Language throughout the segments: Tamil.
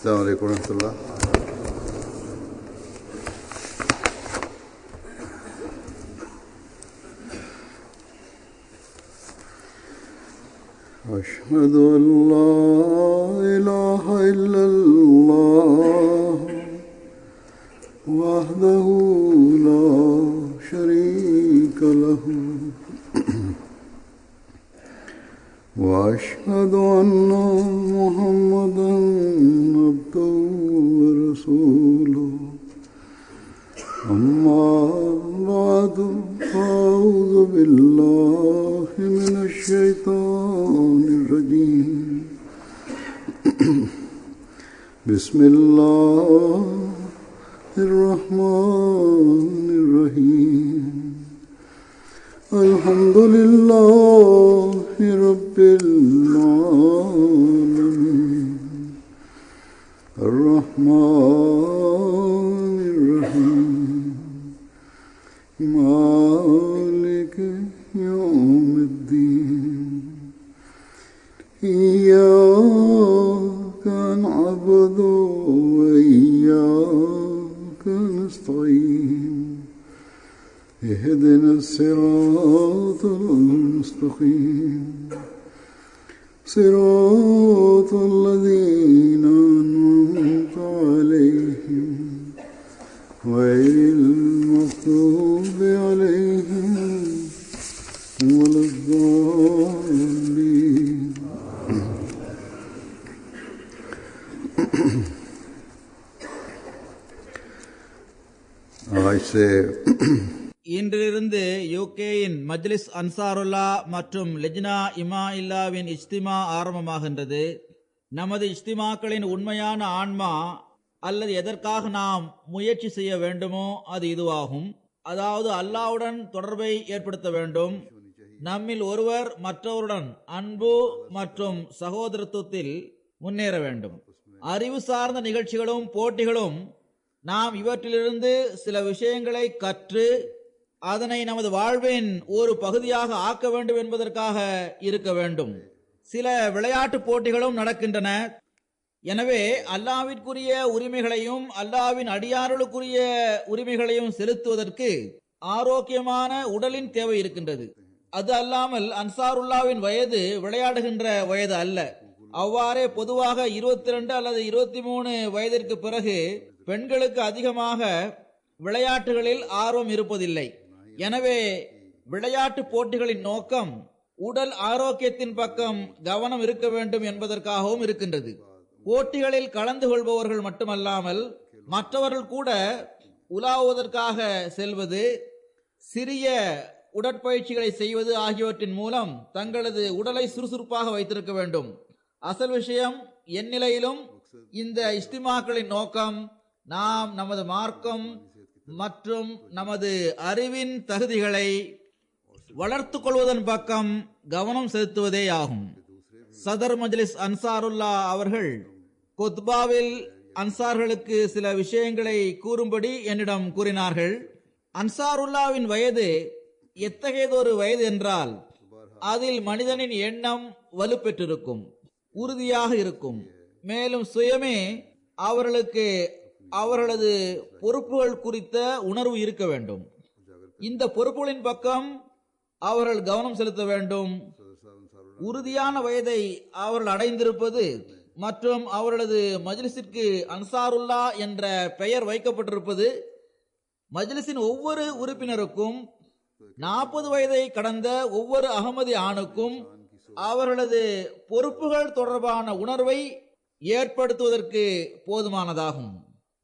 السلام عليكم ورحمة الله. أشهد أن لا إله إلا الله وحده لا شريك له وأشهد أن محمدا عبده ورسوله أما بعد فأعوذ بالله من الشيطان الرجيم بسم الله الرحمن الرحيم الحمد لله رب العالمين الرحمن الرحيم مالك يوم الدين إياك نعبد وإياك نستعين اهدنا الصراط المستقيم صراط الذين أنعمت عليهم غير المغضوب عليهم ولا الضالين. आज से இன்றிலிருந்து யூகேயின் மஜ்லிஸ் அன்சாருல்லா மற்றும் லெஜ்னா இமாஇல்லாவின் இஜ்திமா ஆரம்பமாகின்றது. நமது இஜ்திமாக்களின் உண்மையான ஆன்மா அல்லது எதற்காக நாம் முயற்சி செய்ய வேண்டுமோ அது இதுவாகும். அதாவது அல்லாஹ்வுடன் தொடர்பை ஏற்படுத்த வேண்டும். நம்மில் ஒருவர் மற்றவருடன் அன்பு மற்றும் சகோதரத்துவத்தில் முன்னேற வேண்டும். அறிவு சார்ந்த நிகழ்ச்சிகளும் போட்டிகளும் நாம் இவற்றிலிருந்து சில விஷயங்களை கற்று அதனை நமது வாழ்வின் ஒரு பகுதியாக ஆக்க வேண்டும் என்பதற்காக இருக்க வேண்டும். சில விளையாட்டு போட்டிகளும் நடக்கின்றன. எனவே அல்லாஹ்விற்குரிய உரிமைகளையும் அல்லாஹ்வின் அடியார்களுக்குரிய உரிமைகளையும் செலுத்துவதற்கு ஆரோக்கியமான உடலின் தேவை இருக்கின்றது. அது அல்லாமல் அன்சாருல்லாவின் வயது விளையாடுகின்ற வயது அல்ல. அவ்வாறே பொதுவாக 22 அல்லது 23 வயதிற்கு பிறகு பெண்களுக்கு அதிகமாக விளையாட்டுகளில் ஆர்வம் இருப்பதில்லை. எனவே விளையாட்டு போட்டிகளின் நோக்கம் உடல் ஆரோக்கியத்தின் பக்கம் கவனம் இருக்க வேண்டும் என்பதற்காகவும் இருக்கின்றது. போட்டிகளில் கலந்து கொள்பவர்கள் மட்டுமல்லாமல் மற்றவர்கள் கூட உலாவுவதற்காக செல்வது, சிறிய உடற்பயிற்சிகளை செய்வது ஆகியவற்றின் மூலம் தங்களது உடலை சுறுசுறுப்பாக வைத்திருக்க வேண்டும். அசல் விஷயம் எந்நிலையிலும் இந்த இஸ்திமாக்களின் நோக்கம் நாம் நமது மார்க்கம் மற்றும் நமது அறிவின் தகுதிகளை வளர்த்துக் கொள்வதன் பக்கம் கவனம் செலுத்துவதே ஆகும். சதர் மஜ்லிஸ் அன்சாருல்லா அவர்கள் கொத்பாவில் அன்சார்களுக்கு சில விஷயங்களை கூறும்படி என்னிடம் கூறினார்கள். அன்சாருல்லாவின் வயது எத்தகையதொரு வயது என்றால் அதில் மனிதனின் எண்ணம் வலுப்பெற்றிருக்கும், உறுதியாக இருக்கும். மேலும் சுயமே அவர்களுக்கு அவர்களது பொறுப்புகள் குறித்த உணர்வு இருக்க வேண்டும். இந்த பொறுப்புகளின் பக்கம் அவர்கள் கவனம் செலுத்த வேண்டும். உறுதியான வயதை அவர்கள் அடைந்திருப்பது மற்றும் அவர்களது மஜ்லிஸிற்கு அன்சாருல்லா என்ற பெயர் வைக்கப்பட்டிருப்பது மஜ்லிஸின் ஒவ்வொரு உறுப்பினருக்கும் 40 வயதை கடந்த ஒவ்வொரு அகமதி ஆணுக்கும் அவர்களது பொறுப்புகள் தொடர்பான உணர்வை ஏற்படுத்துவதற்கு போதுமானதாகும்.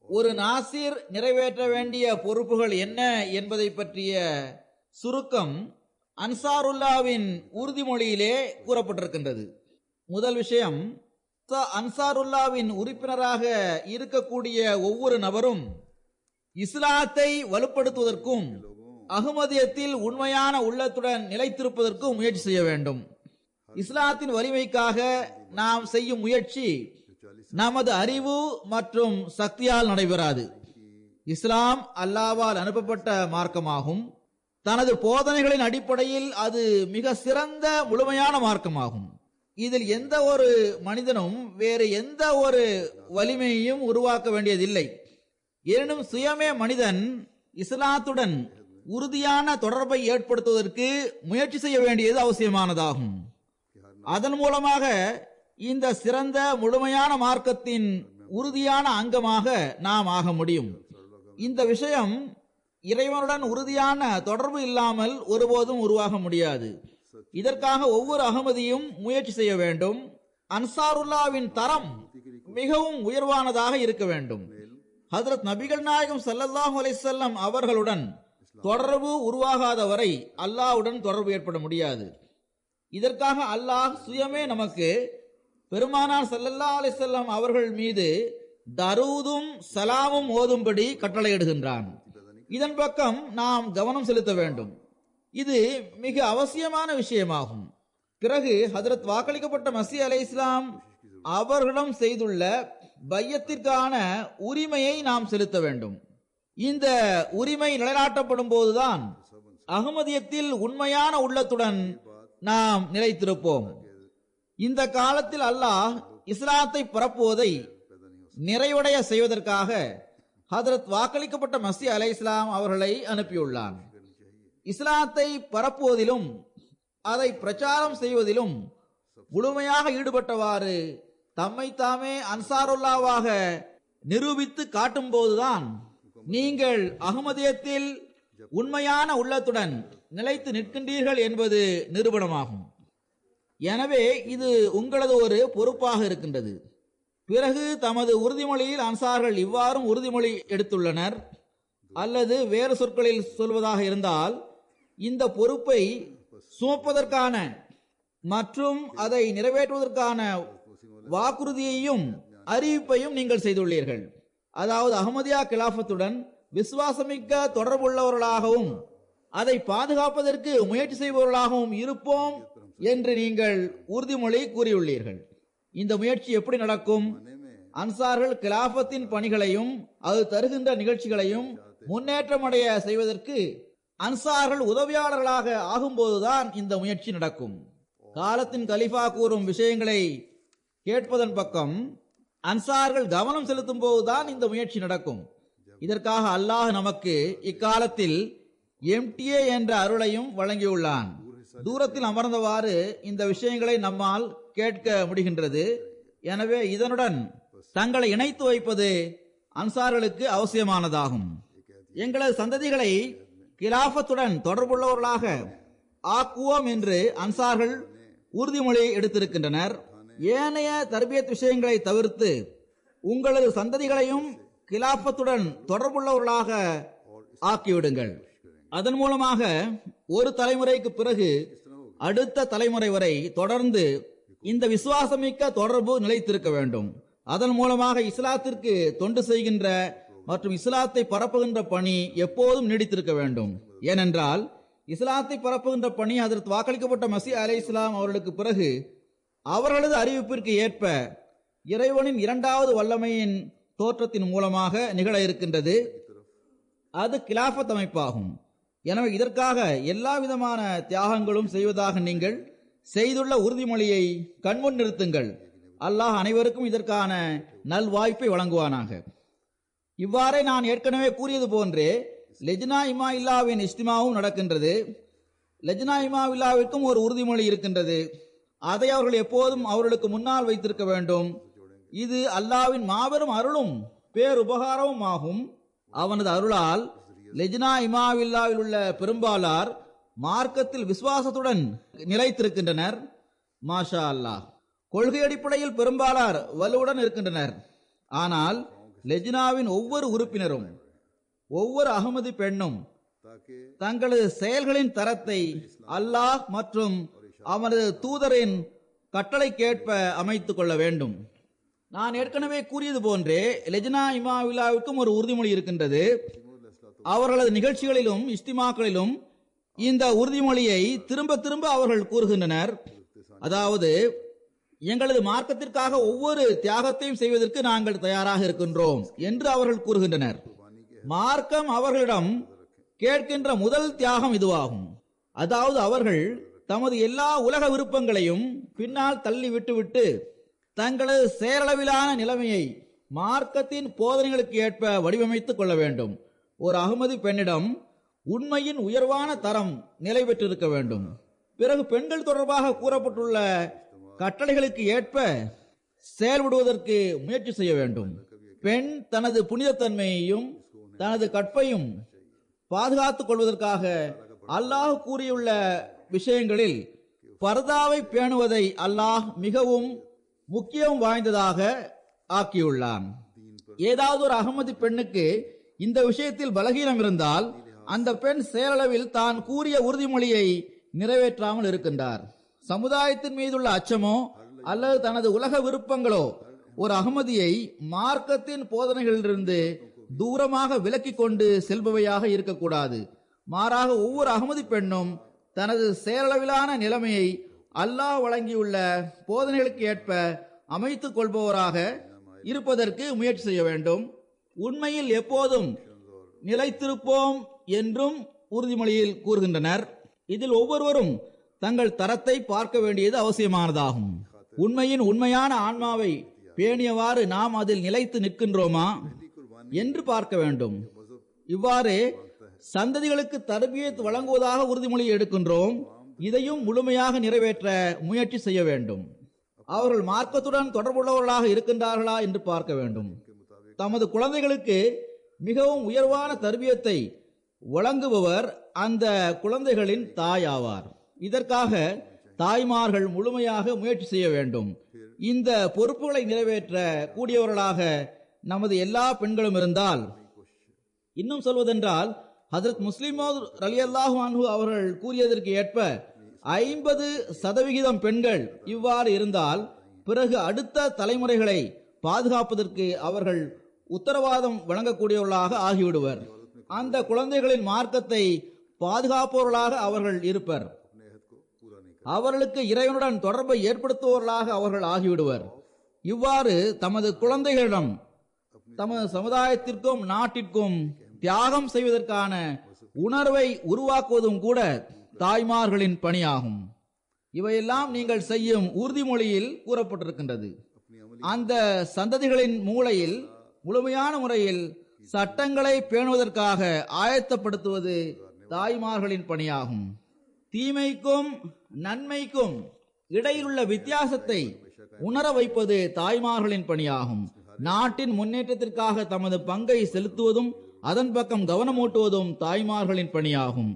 ஒரு நாசிர் நிறைவேற்ற வேண்டிய பொறுப்புகள் என்ன என்பதை பற்றிய சுருக்கம் அன்சாருல்லாவின் உறுதிமொழியிலே கூறப்பட்டிருக்கின்றது. முதல் விஷயம், அன்சாருல்லாவின் உறுப்பினராக இருக்கக்கூடிய ஒவ்வொரு நபரும் இஸ்லாத்தை வலுப்படுத்துவதற்கும் அஹ்மதியத்தில் உண்மையான உள்ளத்துடன் நிலைத்திருப்பதற்கும் முயற்சி செய்ய வேண்டும். இஸ்லாத்தின் வலிமைக்காக நாம் செய்யும் முயற்சி நமது அறிவு மற்றும் சக்தியால் நடைபெறாது. இஸ்லாம் அல்லாஹ்வால் அனுப்பப்பட்ட மார்க்கமாகும். தனது போதனைகளின் அடிப்படையில் அது மிக சிறந்த முழுமையான மார்க்கமாகும். இதில் எந்த ஒரு மனிதனும் வேறு எந்த ஒரு வலிமையையும் உருவாக்க வேண்டியதில்லை. எனினும் சுயமே மனிதன் இஸ்லாத்துடன் உறுதியான தொடர்பை ஏற்படுத்துவதற்கு முயற்சி செய்ய வேண்டியது அவசியமானதாகும். அதன் மூலமாக இந்த சிறந்த முழுமையான மார்க்கத்தின் உறுதியான அங்கமாக நாம் ஆக முடியும். இந்த விஷயம் இறைவனுடன் உறுதியான தொடர்பு இல்லாமல் ஒருபோதும் உருவாக முடியாது. இதற்காக ஒவ்வொரு அகமதியும் முயற்சி செய்ய வேண்டும். அன்சாருல்லாவின் தரம் மிகவும் உயர்வானதாக இருக்க வேண்டும். ஹஜ்ரத் நபிகள் நாயகம் ஸல்லல்லாஹு அலைஹி வஸல்லம் அவர்களுடன் தொடர்பு உருவாகாத வரை அல்லாஹ்வுடன் தொடர்பு ஏற்பட முடியாது. இதற்காக அல்லாஹ் சுயமே நமக்கு பெருமானார் ஸல்லல்லாஹு அலைஹி வஸல்லம் அவர்கள் மீது தரூதும் சலாமும் ஓதும்படி கட்டளையிடுகின்றான். இதன் பக்கம் நாம் கவனம் செலுத்த வேண்டும். இது மிக அவசியமான விஷயமாகும். பிறகு ஹஜ்ரத் வாக்களிக்கப்பட்ட மஸீஹ் அலைஹிஸ்ஸலாம் அவர்களிடம் செய்துள்ள பையத்திற்கான உரிமையை நாம் செலுத்த வேண்டும். இந்த உரிமை நிலைநாட்டப்படும் போதுதான் அகமதியத்தில் உண்மையான உள்ளத்துடன் நாம் நிலைத்திருப்போம். இந்த காலத்தில் அல்லாஹ் இஸ்லாத்தை பரப்புவதை நிறைவடைய செய்வதற்காக ஹஜ்ரத் வாக்களிக்கப்பட்ட மஸீஹ் அலைஹிஸ்ஸலாம் அவர்களை அனுப்பியுள்ளான். இஸ்லாத்தை பரப்புவதிலும் அதை பிரச்சாரம் செய்வதிலும் முழுமையாக ஈடுபட்டவாறு தம்மை தாமே அன்சாருல்லாவாக நிரூபித்து காட்டும் போதுதான் நீங்கள் அகமதியத்தில் உண்மையான உள்ளத்துடன் நிலைத்து நிற்கின்றீர்கள் என்பது நிரூபணமாகும். எனவே இது உங்களது ஒரு பொறுப்பாக இருக்கின்றது. பிறகு தமது உறுதிமொழியில் அன்சார்கள் இவ்வாறும் உறுதிமொழி எடுத்துள்ளனர். அல்லது வேறு சொற்களில் சொல்வதாக இருந்தால், இந்த பொறுப்பை சுமப்பதற்கான மற்றும் அதை நிறைவேற்றுவதற்கான வாக்குறுதியையும் அறிவிப்பையும் நீங்கள் செய்துள்ளீர்கள். அதாவது அஹ்மதியா கிலாஃபத்துடன் விசுவாசமிக்க தொடர்புள்ளவர்களாகவும் அதை பாதுகாப்பதற்கு முயற்சி செய்பவர்களாகவும் இருப்போம் என்று நீங்கள் உறுதிமொழி கூறியுள்ளீர்கள். இந்த முயற்சி எப்படி நடக்கும்? அன்சார்கள் கிலாஃபத்தின் பணிகளையும் அது தருகின்ற நிகழ்ச்சிகளையும் முன்னேற்றமடைய செய்வதற்கு அன்சார்கள் உதவியாளர்களாக ஆகும்போதுதான் இந்த முயற்சி நடக்கும். காலத்தின் கலிஃபா கூறும் விஷயங்களை கேட்பதன் பக்கம் அன்சார்கள் கவனம் செலுத்தும் போதுதான் இந்த முயற்சி நடக்கும். இதற்காக அல்லாஹ் நமக்கு இக்காலத்தில் எம்டிஏ என்ற அருளையும் வழங்கியுள்ளான். தூரத்தில் அமர்ந்தவாறு இந்த விஷயங்களை நம்மால் கேட்க முடிகின்றது. எனவே இதனுடன் தங்களை இணைத்து வைப்பது அன்சார்களுக்கு அவசியமானதாகும். எங்களது சந்ததிகளை கிலாஃபத்துடன் தொடர்புள்ளவர்களாக ஆக்குவோம் என்று அன்சார்கள் உறுதிமொழி எடுத்திருக்கின்றனர். ஏனைய தர்பியத் விஷயங்களை தவிர்த்து உங்களது சந்ததிகளையும் கிலாஃபத்துடன் தொடர்புள்ளவர்களாக ஆக்கிவிடுங்கள். அதன் மூலமாக ஒரு தலைமுறைக்கு பிறகு அடுத்த தலைமுறை வரை தொடர்ந்து இந்த விசுவாசமிக்க தொடர்பு நிலைத்திருக்க வேண்டும். அதன் மூலமாக இஸ்லாத்திற்கு தொண்டு செய்கின்ற மற்றும் இஸ்லாத்தை பரப்புகின்ற பணி எப்போதும் நீடித்திருக்க வேண்டும். ஏனென்றால் இஸ்லாத்தை பரப்புகின்ற பணி அதற்கு வாக்களிக்கப்பட்ட மஸீஹ் அலைஹிஸ்ஸலாம் அவர்களுக்கு பிறகு அவர்களது அறிவிப்பிற்கு ஏற்ப இறைவனின் இரண்டாவது வல்லமையின் தோற்றத்தின் மூலமாக நிகழ இருக்கின்றது. அது கிலாஃபத் அமைப்பாகும். எனவே இதற்காக எல்லா விதமான தியாகங்களும் செய்வதாக நீங்கள் செய்துள்ள உறுதிமொழியை கண்முன் நிறுத்துங்கள். அல்லாஹ் அனைவருக்கும் இதற்கான நல்வாய்ப்பை வழங்குவானாக. இவ்வாறே நான் ஏற்கனவே கூறியது போன்றே லெஜ்னா இமாஇல்லாவின் இஸ்திமாவும் நடக்கின்றது. லெஜ்னா இமாஇல்லாவிற்கும் ஒரு உறுதிமொழி இருக்கின்றது. அதை அவர்கள் எப்போதும் அவர்களுக்கு முன்னால் வைத்திருக்க வேண்டும். இது அல்லாஹ்வின் மாபெரும் அருளும் பேருபகாரமும் ஆகும். அவனது அருளால் லெஜ்னா இமாவில்லாவில் உள்ள பெரும்பாலார் மார்க்கத்தில் விசுவாசத்துடன் நிலைத்திருக்கின்றனர். மாஷா அல்லாஹ். கொள்கை அடிப்படையில் பெரும்பாலார் வலுவுடன் இருக்கின்றனர். ஆனால் லெஜ்னாவின் ஒவ்வொரு உறுப்பினரும் ஒவ்வொரு அகமதி பெண்ணும் தங்களது செயல்களின் தரத்தை அல்லாஹ் மற்றும் அவனது தூதரின் கட்டளைக்கேற்ப அமைத்துக் கொள்ள வேண்டும். நான் ஏற்கனவே கூறியது போன்றே லெஜ்னா இமாவில்லாவிற்கும் ஒரு உறுதிமொழி இருக்கின்றது. அவர்களது நிகழ்ச்சிகளிலும் இஸ்திமாக்களிலும் இந்த உறுதிமொழியை திரும்ப திரும்ப அவர்கள் கூறுகின்றனர். அதாவது, எங்களது மார்க்கத்திற்காக ஒவ்வொரு தியாகத்தையும் செய்வதற்கு நாங்கள் தயாராக இருக்கின்றோம் என்று அவர்கள் கூறுகின்றனர். மார்க்கம் அவர்களிடம் கேட்கின்ற முதல் தியாகம் இதுவாகும். அதாவது அவர்கள் தமது எல்லா உலக விருப்பங்களையும் பின்னால் தள்ளி விட்டுவிட்டு தங்களது செயலளவிலான நிலைமையை மார்க்கத்தின் போதனைகளுக்கு ஏற்ப வடிவமைத்துக் கொள்ள வேண்டும். ஒரு அகமதி பெண்ணிடம் உண்மையின் உயர்வான தரம் நிலை பெற்றிருக்க வேண்டும். பிறகு பெண்கள் தொடர்பாக கூறப்பட்டுள்ள கட்டளைகளுக்கு ஏற்ப செயல்படுவதற்கு முயற்சி செய்ய வேண்டும். பெண் தனது புனிதத்தன்மையையும் தனது கற்பையும் பாதுகாத்துக் கொள்வதற்காக அல்லாஹ் கூறியுள்ள விஷயங்களில் பர்தாவை பேணுவதை அல்லாஹ் மிகவும் முக்கியம் வாய்ந்ததாக ஆக்கியுள்ளான். ஏதாவது ஒரு அகமதி பெண்ணுக்கு இந்த விஷயத்தில் பலகீனம் இருந்தால் அந்த பெண் செயலளவில் தான் கூறிய உறுதிமொழியை நிறைவேற்றாமல் இருக்கின்றார். சமுதாயத்தின் மீதுள்ள அச்சமோ அல்லது தனது உலக விருப்பங்களோ ஒரு அகமதியை மார்க்கத்தின் போதனைகளிலிருந்து தூரமாக விலக்கிக் கொண்டு செல்பவையாக இருக்கக்கூடாது. மாறாக ஒவ்வொரு அகமதி பெண்ணும் தனது செயலளவிலான நிலைமையை அல்லாஹ் வழங்கியுள்ள போதனைகளுக்கு ஏற்ப அமைத்துக் கொள்பவராக இருப்பதற்கு முயற்சி செய்ய வேண்டும். உண்மையில் எப்போதும் நிலைத்திருப்போம் என்றும் உறுதிமொழியில் கூறுகின்றனர். இதில் ஒவ்வொருவரும் தங்கள் தரத்தை பார்க்க வேண்டியது அவசியமானதாகும். உண்மையின் உண்மையான ஆன்மாவை பேணியவாறு நாம் அதில் நிலைத்து நிற்கின்றோமா என்று பார்க்க வேண்டும். இவ்வாறு சந்ததிகளுக்கு தர்பியத் வழங்குவதாக உறுதிமொழி எடுக்கின்றோம். இதையும் முழுமையாக நிறைவேற்ற முயற்சி செய்ய வேண்டும். அவர்கள் மார்க்கத்துடன் தொடர்புள்ளவர்களாக இருக்கின்றார்களா என்று பார்க்க வேண்டும். தமது குழந்தைகளுக்கு மிகவும் உயர்வான தர்பியத்தை வழங்குபவர் அந்த குழந்தைகளின் தாய் ஆவார். இதற்காக தாய்மார்கள் முழுமையாக முயற்சி செய்ய வேண்டும். இந்த பொறுப்புகளை நிறைவேற்ற கூடியவர்களாக நமது எல்லா பெண்களும் இருந்தால், இன்னும் சொல்வதென்றால் ஹஜ்ரத் முஸ்லிம் மவ்ஊத் ரலியல்லாஹு அன்ஹு அவர்கள் கூறியதற்கு ஏற்ப 50% பெண்கள் இவ்வாறு இருந்தால் பிறகு அடுத்த தலைமுறைகளை பாதுகாப்பதற்கு அவர்கள் உத்தரவாதம் வழங்கக்கூடியவர்களாக ஆகிவிடுவர். அந்த குழந்தைகளின் மார்க்கத்தை பாதுகாப்பவர்களாக அவர்கள் இருப்பர். அவர்களுக்கு இறைவனுடன் தொடர்பை ஏற்படுத்துபவர்களாக அவர்கள் ஆகிவிடுவர். இவ்வாறு தமது குழந்தைகளிடம் தமது சமுதாயத்திற்கும் நாட்டிற்கும் தியாகம் செய்வதற்கான உணர்வை உருவாக்குவதும் கூட தாய்மார்களின் பணியாகும். இவையெல்லாம் நீங்கள் செய்யும் உறுதிமொழியில் கூறப்பட்டிருக்கின்றது. அந்த சந்ததிகளின் மூளையில் முழுமையான முறையில் சட்டங்களை பேணுவதற்காக ஆயத்தப்படுத்துவது தாய்மார்களின் பணியாகும். தீமைக்கும் நன்மைக்கும் இடையிலுள்ள வித்தியாசத்தை உணர வைப்பது தாய்மார்களின் பணியாகும். நாட்டின் முன்னேற்றத்திற்காக தமது பங்கை செலுத்துவதும் அதன் பக்கம் கவனமூட்டுவதும் தாய்மார்களின் பணியாகும்.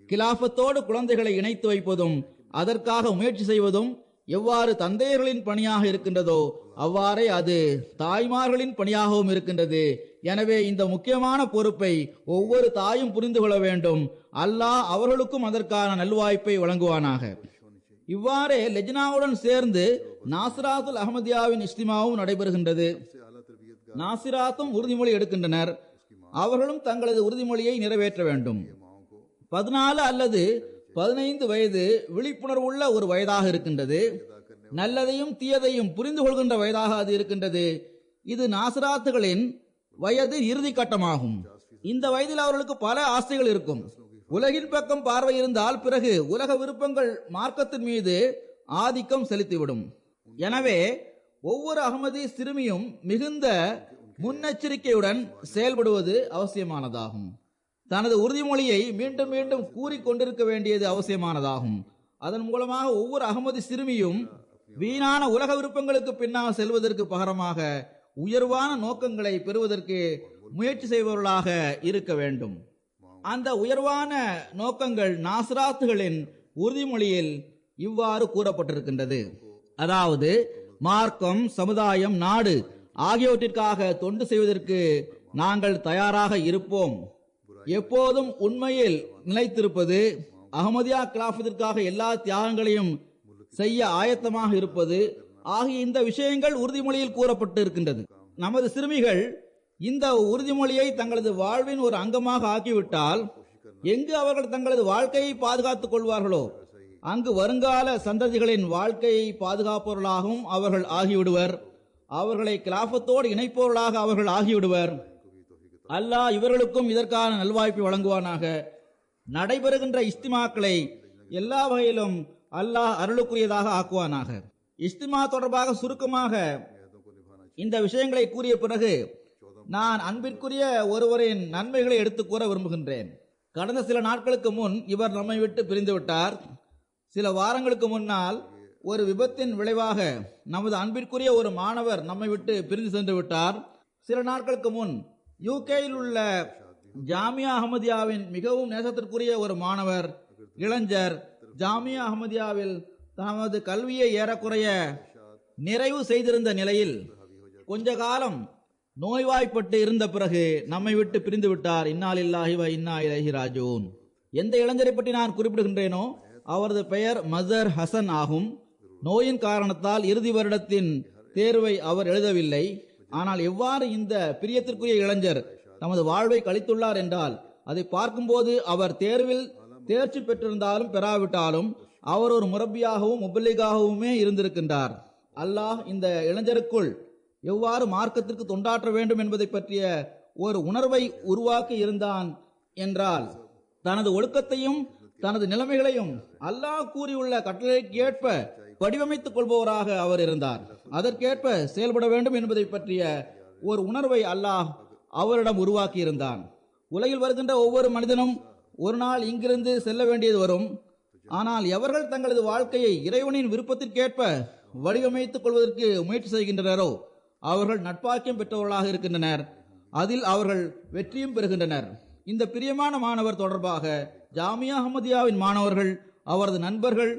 கிலாபத்தோடு குழந்தைகளை இணைத்து வைப்பதும் அதற்காக முயற்சி செய்வதும் எவ்வாறு தந்தையர்களின் பணியாக இருக்கின்றதோ அவ்வாறே அது தாய்மார்களின் பணியாகவும் இருக்கின்றது. எனவே இந்த முக்கியமான பொறுப்பை ஒவ்வொரு தாயும் புரிந்து கொள்ள வேண்டும். அல்லாஹ் அவர்களுக்கும் அதற்கான நல்வாய்ப்பை வழங்குவானாக. இவ்வாறே லெஜ்னாவுடன் சேர்ந்து நாசிராத்துல் அஹமதியாவின் இஸ்திமாவும் நடைபெறுகின்றது. நாசிராத்தும் உறுதிமொழி எடுக்கின்றனர். அவர்களும் தங்களது உறுதிமொழியை நிறைவேற்ற வேண்டும். 14 அல்லது 15 வயது விழிப்புணர்வுள்ள ஒரு வயதாக இருக்கின்றது. நல்லதையும் தீயதையும் புரிந்து கொள்கின்ற வயதாக அது இருக்கின்றது. இது நாசிராத்துகளின் வயது இறுதி கட்டமாகும். இந்த வயதில் அவர்களுக்கு பல ஆசைகள் இருக்கும். உலகின் பக்கம் பார்வை இருந்தால் பிறகு உலக விருப்பங்கள் மார்க்கத்தின் மீது ஆதிக்கம் செலுத்திவிடும். எனவே ஒவ்வொரு அகமதி சிறுமியும் மிகுந்த முன்னெச்சரிக்கையுடன் செயல்படுவது அவசியமானதாகும். தனது உறுதிமொழியை மீண்டும் மீண்டும் கூறிக்கொண்டிருக்க வேண்டியது அவசியமானதாகும். அதன் மூலமாக ஒவ்வொரு அகமதி சிறுமியும் வீணான உலக விருப்பங்களுக்கு பின்னால் செல்வதற்கு பகரமாக உயர்வான நோக்கங்களை பெறுவதற்கு முயற்சி செய்பவர்களாக இருக்க வேண்டும். அந்த உயர்வான நோக்கங்கள் நாசிராத்துகளின் உறுதிமொழியில் இவ்வாறு கூறப்பட்டிருக்கின்றது. அதாவது மார்க்கம், சமுதாயம், நாடு ஆகியவற்றிற்காக தொண்டு செய்வதற்கு நாங்கள் தயாராக இருப்போம். எப்போதும் உண்மையில் நிலைத்திருப்பது, அகமதியா கிலாபத்திற்காக எல்லா தியாகங்களையும் செய்ய ஆயத்தமாக இருப்பது ஆகிய இந்த விஷயங்கள் உறுதிமொழியில் கூறப்பட்டு இருக்கின்றது. நமது சிறுமிகள் இந்த உறுதிமொழியை தங்களது வாழ்வின் ஒரு அங்கமாக ஆக்கிவிட்டால் எங்கு அவர்கள் தங்களது வாழ்க்கையை பாதுகாத்துக் கொள்வார்களோ அங்கு வருங்கால சந்ததிகளின் வாழ்க்கையை பாதுகாப்பவர்களாகவும் அவர்கள் ஆகிவிடுவர். அவர்களை கிலாபத்தோடு இணைப்பவர்களாக அவர்கள் ஆகிவிடுவர். அல்லாஹ் இவர்களுக்கும் இதற்கான நல்வாய்ப்பை வழங்குவானாக. நடைபெறுகின்ற இஸ்திமாக்களை எல்லா வகையிலும் அல்லாஹ் அருளுக்குரியதாக ஆக்குவானாக. இஸ்திமா தொடர்பாக சுருக்கமாக இந்த விஷயங்களை கூறிய பிறகு நான் அன்பிற்குரிய ஒருவரின் நன்மைகளை எடுத்துக் கூற விரும்புகின்றேன். கடந்த சில நாட்களுக்கு முன் இவர் நம்மை விட்டு பிரிந்து விட்டார். சில வாரங்களுக்கு முன்னால் ஒரு விபத்தின் விளைவாக நமது அன்பிற்குரிய ஒரு மாணவர் நம்மை விட்டு பிரிந்து சென்று விட்டார். சில நாட்களுக்கு முன் யூகேயில் உள்ள ஜாமியா அஹமதியாவின் மிகவும் நேசத்திற்குரிய ஒரு மாணவர் இளைஞர் ஜாமியா அஹமதியாவில் தமது கல்வியை ஏறக்குறைய நிறைவு செய்திருந்த நிலையில் கொஞ்ச காலம் நோய்வாய்ப்பட்டு இருந்த பிறகு நம்மை விட்டு பிரிந்து விட்டார். இன்னா லில்லாஹி வ இன்னா இலைஹி ராஜிஊன். எந்த இளைஞரை பற்றி நான் குறிப்பிடுகின்றேனோ அவரது பெயர் மசர் ஹசன் ஆகும். நோயின் காரணத்தால் இறுதி வருடத்தின் தேர்வை அவர் எழுதவில்லை. ஆனால் எவ்வாறு இந்த பிரியத்திற்குரிய இளைஞர் தமது வாழ்வை கழித்துள்ளார் என்றால் அதை பார்க்கும்போது அவர் தேர்வில் தேர்ச்சி பெற்றிருந்தாலும் பெறாவிட்டாலும் அவர் ஒரு முரப்பியாகவும் முபல்லிகாகவுமே இருந்திருக்கின்றார். அல்லாஹ் இந்த இளைஞருக்குள் எவ்வாறு மார்க்கத்திற்கு தொண்டாற்ற வேண்டும் என்பதை பற்றிய ஒரு உணர்வை உருவாக்கி இருந்தான் என்றால் தனது ஒழுக்கத்தையும் தனது நிலைமைகளையும் அல்லாஹ் கூறியுள்ள கட்டளைக்கு ஏற்ப வடிவமைத்துக் கொள்பவராக அவர் இருந்தார். அதற்கேற்ப செயல்பட வேண்டும் என்பதை பற்றிய ஒரு உணர்வை அல்லாஹ் அவரிடம் உருவாக்கி இருந்தான். உலகில் வருகின்ற ஒவ்வொரு மனிதனும் ஒரு நாள் இங்கிருந்து செல்ல வேண்டியது வரும். ஆனால் எவர்கள் தங்களது வாழ்க்கையை இறைவனின் விருப்பத்திற்கேற்ப வடிவமைத்துக் கொள்வதற்கு முயற்சி செய்கின்றனரோ அவர்கள் நட்பாக்கியம் பெற்றவர்களாக இருக்கின்றனர். அதில் அவர்கள் வெற்றியும் பெறுகின்றனர். இந்த பிரியமான மாணவர் தொடர்பாக ஜாமியா அஹமதியாவின் மாணவர்கள், அவரது நண்பர்கள்,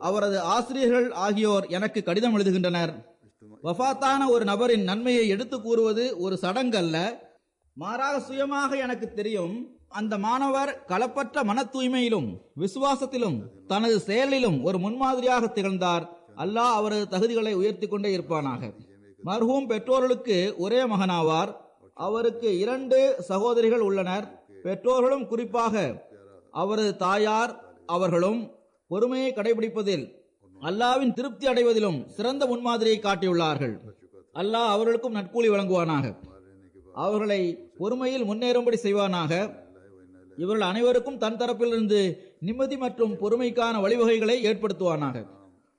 அவரது ஆசிரியர்கள் ஆகியோர் எனக்கு கடிதம் எழுதுகின்றனர். வஃபாத்தான ஒரு நபரின் நன்மையை எடுத்து கூறுவது ஒரு சடங்கு அல்ல, மாறாக சுயமாக எனக்கு தெரியும். அந்த மாணவர் களப்பற்ற மன தூய்மையிலும் விசுவாசத்திலும் தனது செயலிலும் ஒரு முன்மாதிரியாக திகழ்ந்தார். அல்லாஹ் அவரது தகுதிகளை உயர்த்தி கொண்டே இருப்பானாக. மர்ஹூம் பெற்றோர்களுக்கு ஒரே மகனாவார். அவருக்கு 2 சகோதரிகள் உள்ளனர். பெற்றோர்களும் குறிப்பாக அவரது தாயார் அவர்களும் பொறுமையை கடைபிடிப்பதில் அல்லாவின் திருப்தி அடைவதிலும் சிறந்த முன்மாதிரியை காட்டியுள்ளார்கள். அல்லாஹ் அவர்களுக்கும் நட்கூலி வழங்குவானாக. அவர்களை பொறுமையில் முன்னேறும்படி செய்வானாக. இவர்கள் அனைவருக்கும் தன் தரப்பிலிருந்து நிம்மதி மற்றும் பொறுமைக்கான வழிவகைகளை ஏற்படுத்துவானாக.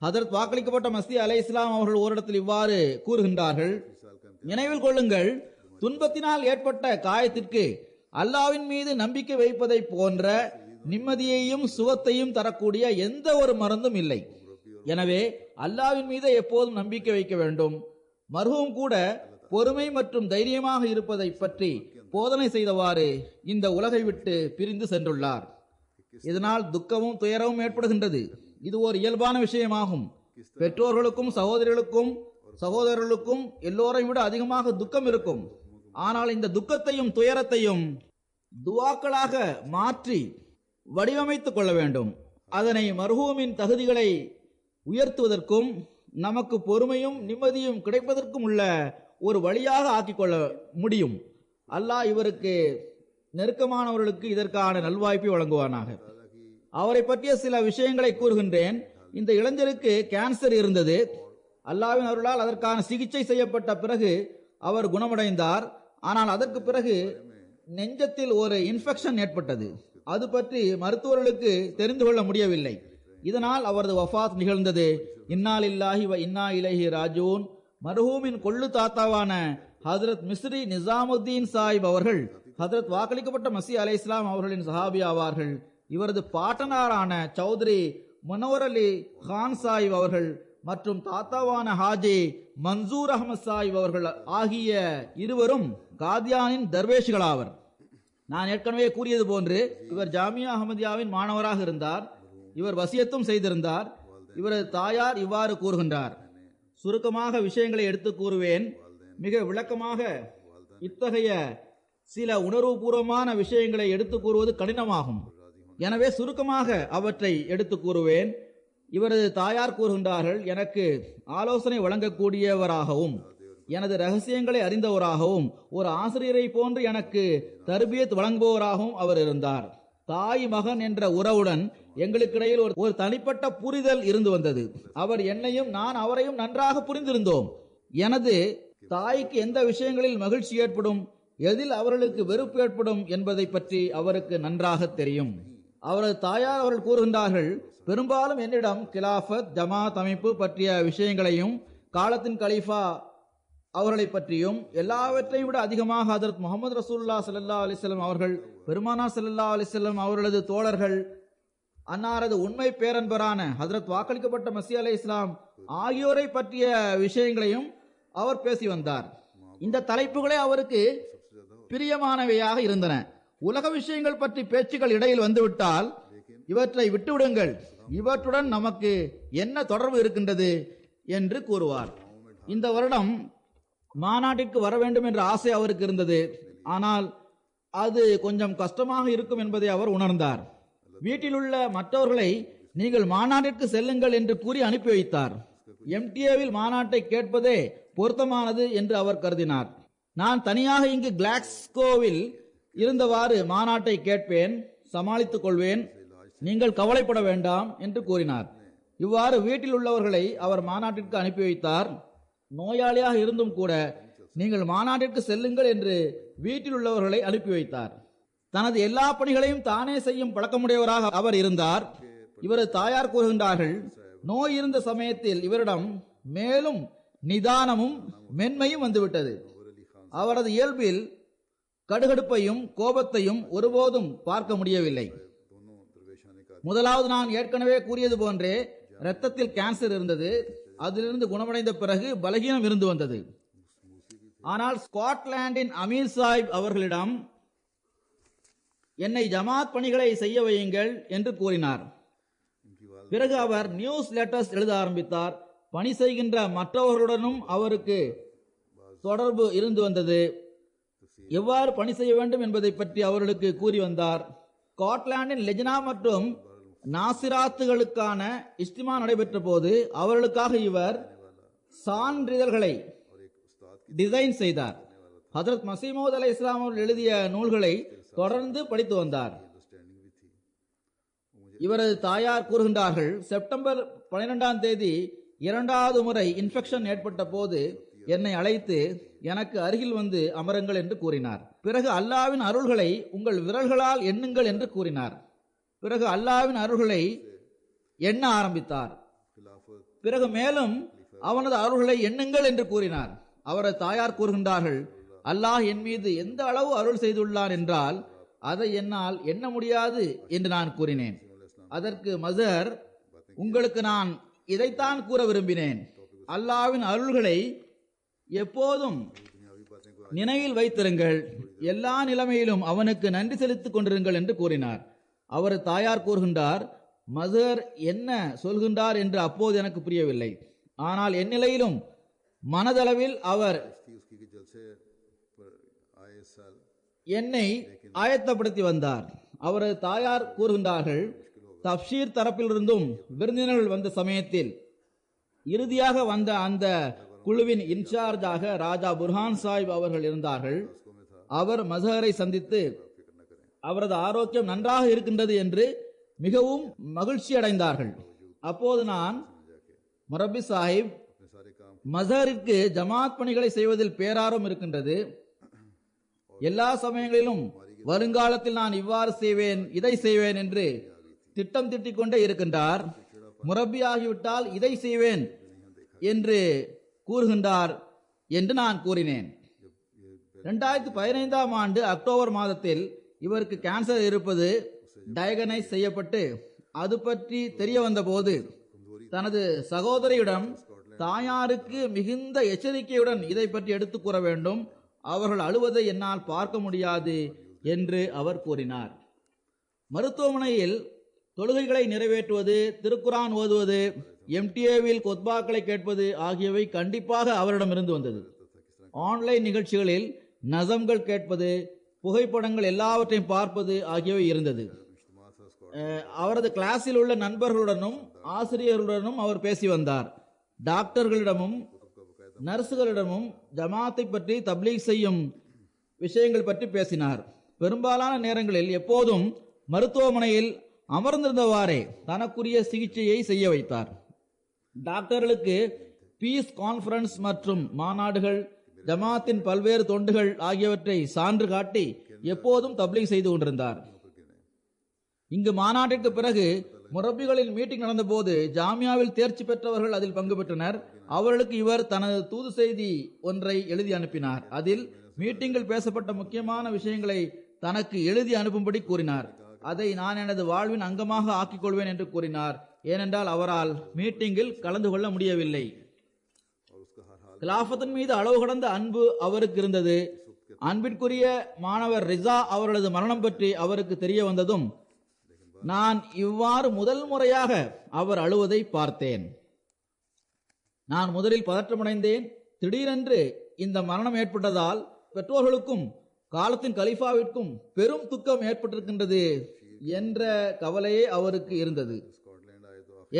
ஹதரத் வாக்களிக்கப்பட்ட மஸீஹ் அலைஹிஸ்ஸலாம் அவர்கள் ஓரிடத்தில் இவ்வாறு கூறுகின்றார்கள்: நினைவில் கொள்ளுங்கள், துன்பத்தினால் ஏற்பட்ட காயத்திற்கு அல்லாவின் மீது நம்பிக்கை வைப்பதை போன்ற நிம்மதியையும் சுகத்தையும் தரக்கூடிய எந்த ஒரு மருந்தும் இல்லை. எனவே அல்லாவின் மீது எப்போதும் நம்பிக்கை வைக்க வேண்டும். மர்ஹூம் கூட பொறுமை மற்றும் தைரியமாக இருப்பதை பற்றி போதனை செய்தவாறு இந்த உலகை விட்டு பிரிந்து சென்றுள்ளார். இதனால் துக்கமும் துயரமும் ஏற்படுகின்றது. இது ஒரு இயல்பான விஷயமாகும். பெற்றோர்களுக்கும் சகோதரர்களுக்கும் எல்லோரையும் விட அதிகமாக துக்கம் இருக்கும். ஆனால் இந்த துக்கத்தையும் துயரத்தையும் துவாக்களாக மாற்றி வடிவமைத்துக் கொள்ள வேண்டும். அதனை மர்ஹூமின் தகுதிகளை உயர்த்துவதற்கும் நமக்கு பொறுமையும் நிம்மதியும் கிடைப்பதற்கும் உள்ள ஒரு வழியாக ஆக்கிக்கொள்ள முடியும். அல்லாஹ் இவருக்கு நெருக்கமானவர்களுக்கு இதற்கான நல்வாய்ப்பை வழங்குவானாக. அவரை பற்றிய சில விஷயங்களை கூறுகின்றேன். இந்த இளைஞருக்கு கேன்சர் இருந்தது. அல்லாஹ்வின் அருளால் அதற்கான சிகிச்சை செய்யப்பட்ட பிறகு அவர் குணமடைந்தார். ஆனால் அதற்கு பிறகு நெஞ்சத்தில் ஒரு இன்ஃபெக்ஷன் ஏற்பட்டது. அது பற்றி மருத்துவர்களுக்கு தெரிந்து கொள்ள முடியவில்லை. இதனால் அவரது வஃபாத் நிகழ்ந்தது. இன்னா லில்லாஹி வ இன்னா இலைஹி ராஜிஊன். மர்ஹூமின் கொள்ளு தாத்தாவான ஹஜ்ரத் மிஸ்ரி நிசாமுத்தீன் சாஹிப் அவர்கள் ஹஜ்ரத் வாக்களிக்கப்பட்ட மஸீஹ் அலைஹிஸ்ஸலாம் அவர்களின் சஹாபி ஆவார்கள். இவரது பாட்டனாரான சௌத்ரி முனவர் அலி கான் சாஹிப் அவர்கள் மற்றும் தாத்தாவான ஹாஜி மன்சூர் அஹமத் சாஹிப் அவர்கள் ஆகிய இருவரும் காதியானின் தர்வேஷ்களாவர். நான் ஏற்கனவே கூறியது போன்று இவர் ஜாமியா அஹமதியாவின் மாணவராக இருந்தார். இவர் வசியத்தும் செய்திருந்தார். இவரது தாயார் இவ்வாறு கூறுகின்றார். சுருக்கமாக விஷயங்களை எடுத்து கூறுவேன். மிக விளக்கமாக இத்தகைய சில உணர்வுபூர்வமான விஷயங்களை எடுத்து கூறுவது கடினமாகும். எனவே சுருக்கமாக அவற்றை எடுத்து கூறுவேன். இவரது தாயார் கூறுகின்றார்கள், எனக்கு ஆலோசனை வழங்கக்கூடியவராகவும் எனது ரகசியங்களை அறிந்தவராகவும் ஒரு ஆசிரியரை போன்று எனக்கு தர்பியத் வழங்குபவராகவும் அவர் இருந்தார். தாய் மகன் என்ற உறவுடன் எங்களுக்கிடையில் ஒரு தனிப்பட்ட புரிதல் இருந்து வந்தது. அவர் என்னையும் நான் அவரையும் நன்றாக புரிந்திருந்தோம். எனது தாய்க்கு எந்த விஷயங்களில் மகிழ்ச்சி ஏற்படும், எதில் அவர்களுக்கு வெறுப்பு ஏற்படும் என்பதை பற்றி அவருக்கு நன்றாக தெரியும். அவரது தாயார் அவர்கள் கூறுகின்றார்கள், பெரும்பாலும் என்னிடம் கிலாஃபத் ஜமாத் அமைப்பு பற்றிய விஷயங்களையும் காலத்தின் கலீஃபா அவர்களை பற்றியும் எல்லாவற்றையும் விட அதிகமாக ஹதரத் முகமது ரசூலுல்லாஹி ஸல்லல்லாஹு அலைஹி வஸல்லம் அவர்கள், பெருமானார் ஸல்லல்லாஹு அலைஹி வஸல்லம் அவர்களது தோழர்கள், அன்னாரது உண்மை பேரன்பரான ஹதரத் வாக்களிக்கப்பட்ட மஸீஹ் அலைஹிஸ்ஸலாம் ஆகியோரை பற்றிய விஷயங்களையும் அவர் பேசி வந்தார். இந்த தலைப்புகளே அவருக்கு பிரியமானவையாக இருந்தன. உலக விஷயங்கள் பற்றி பேச்சுக்கள் இடையில் வந்துவிட்டால் இவற்றை விட்டுவிடுங்கள், இவற்றுடன் நமக்கு என்ன தொடர்பு இருக்கின்றது என்று கூறுவார். இந்த வருடம் மாநாட்டிற்கு வர வேண்டும் என்ற ஆசை அவருக்கு இருந்தது. ஆனால் அது கொஞ்சம் கஷ்டமாக இருக்கும் என்பதை அவர் உணர்ந்தார். வீட்டிலுள்ள மற்றவர்களை நீங்கள் மாநாட்டிற்கு செல்லுங்கள் என்று கூறி அனுப்பி வைத்தார். MTA-வில் மாநாட்டை கேட்பதே பொருத்தமானது என்று அவர் கருதினார். நான் தனியாக இங்கு கிளாஸ்கோவில் இருந்தவாறு மாநாட்டை கேட்பேன், சமாளித்துக் கொள்வேன், நீங்கள் கவலைப்பட வேண்டாம் என்று கூறினார். இவ்வாறு வீட்டில் உள்ளவர்களை அவர் மாநாட்டிற்கு அனுப்பி வைத்தார். நோயாளியாக இருந்தும் கூட நீங்கள் மாநாட்டிற்கு செல்லுங்கள் என்று வீட்டில் உள்ளவர்களை அனுப்பி வைத்தார். தனது எல்லா பணிகளையும் தானே செய்யும் பழக்கமுடையவராக அவர் இருந்தார். இவரது தாயார் கூறுகின்றார்கள், நோய் இருந்த சமயத்தில் இவரிடம் மேலும் நிதானமும் மென்மையும் வந்துவிட்டது. அவரது இயல்பில் கடுகடுப்பையும் கோபத்தையும் ஒருபோதும் பார்க்க முடியவில்லை. முதலாவது நான் ஏற்கனவே கூறியது போன்றே இரத்தத்தில் கேன்சர் இருந்தது. அதிலிருந்து குணமடைந்த பிறகு பலகீனம் இருந்து வந்தது. ஆனால் ஸ்காட்லாந்தின் அமீர் சாஹிப் அவர்களிடம் என்னை ஜமாத் பணிகளை செய்ய வையுங்கள் என்று கூறினார். பிறகு அவர் நியூஸ் லெட்டர்ஸ் எழுத ஆரம்பித்தார். பணி செய்கின்ற மற்றவர்களுடனும் அவருக்கு தொடர்பு இருந்து வந்தது. எவ்வாறு பணி செய்ய வேண்டும் என்பதை பற்றி அவர்களுக்கு கூறி வந்தார். ஸ்காட்லாந்தின் லெஜ்னா மற்றும் நாசிராத்துகளுக்கான இஸ்திமா நடைபெற்ற போது அவர்களுக்காக இவர் சான்றிதழ்களை டிசைன் செய்தார். ஹதரத் மஸீஹ் மவ்ஊத் அலைஹிஸ்ஸலாம் அவர்கள் எழுதிய நூல்களை தொடர்ந்து படித்து வந்தார். இவரது தாயார் கூறுகின்றார்கள், செப்டம்பர் 12ஆம் தேதி 2வது முறை இன்ஃபெக்ஷன் ஏற்பட்ட போது என்னை அழைத்து எனக்கு அருகில் வந்து அமருங்கள் என்று கூறினார். பிறகு அல்லாஹ்வின் அருள்களை உங்கள் விரல்களால் எண்ணுங்கள் என்று கூறினார். பிறகு அல்லாஹ்வின் அருள்களை எண்ண ஆரம்பித்தார். பிறகு மேலும் அவனது அருள்களை எண்ணுங்கள் என்று கூறினார். அவரது தாயார் கூறுகின்றார்கள், அல்லாஹ் என் மீது எந்த அளவு அருள் செய்துள்ளார் என்றால் அதை என்னால் எண்ண முடியாது என்று நான் கூறினேன். அதற்கு மஸர், உங்களுக்கு நான் இதைத்தான் கூற விரும்பினேன், அல்லாஹ்வின் அருள்களை எப்போதும் நினைவில் வைத்திருங்கள், எல்லா நிலைமையிலும் அவனுக்கு நன்றி செலுத்திக் கொண்டிருங்கள் என்று கூறினார். அவரது தாயார் கூறுகின்றார், மஸர் என்ன சொல்கின்றார் என்று அப்போது எனக்கு புரியவில்லை. ஆனால் என் நிலையிலும் மனதளவில் அவர் என்னை ஆயத்தப்படுத்தி வந்தார். அவரது தாயார் கூறுகின்றார்கள், தப்ஷீர் தரப்பிலிருந்தும் விருந்தினர்கள் வந்த சமயத்தில் இறுதியாக வந்த அந்த குழுவின் இன்சார்ஜாக ராஜா புர்ஹான் சாஹிப் அவர்கள் இருந்தார்கள். அவர் மஸஹரை சந்தித்து அவரது ஆரோக்கியம் நன்றாக இருக்கின்றது என்று மிகவும் மகிழ்ச்சி அடைந்தார்கள். அப்போது நான், முரப்பி சாஹிப், மஸஹரிற்கு ஜமாத் பணிகளை செய்வதில் பேரார்வம் இருக்கின்றது. எல்லா சமயங்களிலும் வருங்காலத்தில் நான் இவ்வாறு செய்வேன், இதை செய்வேன் என்று திட்டம் திட்டிக் கொண்டே இருக்கின்றார். முரப்பி ஆகிவிட்டால் இதை செய்வேன் என்று கூறுகின்றார் என்று நான் கூறினேன். 2015ஆம் ஆண்டு அக்டோபர் மாதத்தில் இவருக்கு கேன்சர் இருப்பது டயகனைஸ் செய்யப்பட்டு அது பற்றி தெரிய வந்த போது தனது சகோதரியிடம் தாயாருக்கு மிகுந்த எச்சரிக்கையுடன் இதை பற்றி எடுத்து கூற வேண்டும், அவர்கள் அழுவதை என்னால் பார்க்க முடியாது என்று அவர் கூறினார். மருத்துவமனையில் தொழுகைகளை நிறைவேற்றுவது, திருக்குரான் ஓதுவது, MTA-வில் கொத்பாக்களை கேட்பது ஆகியவை கண்டிப்பாக அவரிடமிருந்து வந்தது. ஆன்லைன் நிகழ்ச்சிகளில் நசம்கள் கேட்பது, புகைப்படங்கள் எல்லாவற்றையும் பார்ப்பது ஆகியவை இருந்தது. அவரது கிளாஸில் உள்ள நண்பர்களுடனும் ஆசிரியர்களுடனும் அவர் பேசி வந்தார். டாக்டர்களிடமும் நர்சுகளிடமும் ஜமாத்தை பற்றி தப்லீக் செய்யும் விஷயங்கள் பற்றி பேசினார். பெரும்பாலான நேரங்களில் எப்போதும் மருத்துவமனையில் அமர்ந்திருந்தவாறே தனக்குரிய சிகிச்சையை செய்ய வைத்தார். டாக்டர்களுக்கு பீஸ் கான்ஃபரன்ஸ் மற்றும் மாநாடுகள், ஜமாத்தின் பல்வேறு தொண்டுகள் ஆகியவற்றை சான்று காட்டி எப்போதும் தப்லீக் செய்து கொண்டிருந்தார். இங்கு மாநாட்டிற்கு பிறகு முரப்பிகளின் மீட்டிங் நடந்தபோது ஜாமியாவில் தேர்ச்சி பெற்றவர்கள் அதில் பங்கு பெற்றனர். அவர்களுக்கு இவர் தனது தூது செய்தி ஒன்றை எழுதி அனுப்பினார். அதில் மீட்டிங்கில் பேசப்பட்ட முக்கியமான விஷயங்களை தனக்கு எழுதி அனுப்பும்படி கூறினார். அதை நான் எனது வாழ்வின் அங்கமாக ஆக்கிக் கொள்வேன் என்று கூறினார். ஏனென்றால் அவரால் மீட்டிங்கில் கலந்து கொள்ள முடியவில்லை. கிலாஃபத்தின் மீது அளவு கடந்த அன்பு அவருக்கு இருந்தது. அன்பிற்குரிய மாணவர் ரிசா அவர்களது மரணம் பற்றி அவருக்கு தெரிய வந்ததும் நான் இவ்வாறு முதல் முறையாக அவர் அழுவதை பார்த்தேன். நான் முதலில் பதற்றமடைந்தேன். திடீரென்று இந்த மரணம் ஏற்பட்டதால் பெற்றோர்களுக்கும் காலத்தின் கலீஃபாவிற்கும் பெரும் துக்கம் ஏற்பட்டிருக்கின்றது என்ற கவலையே அவருக்கு இருந்தது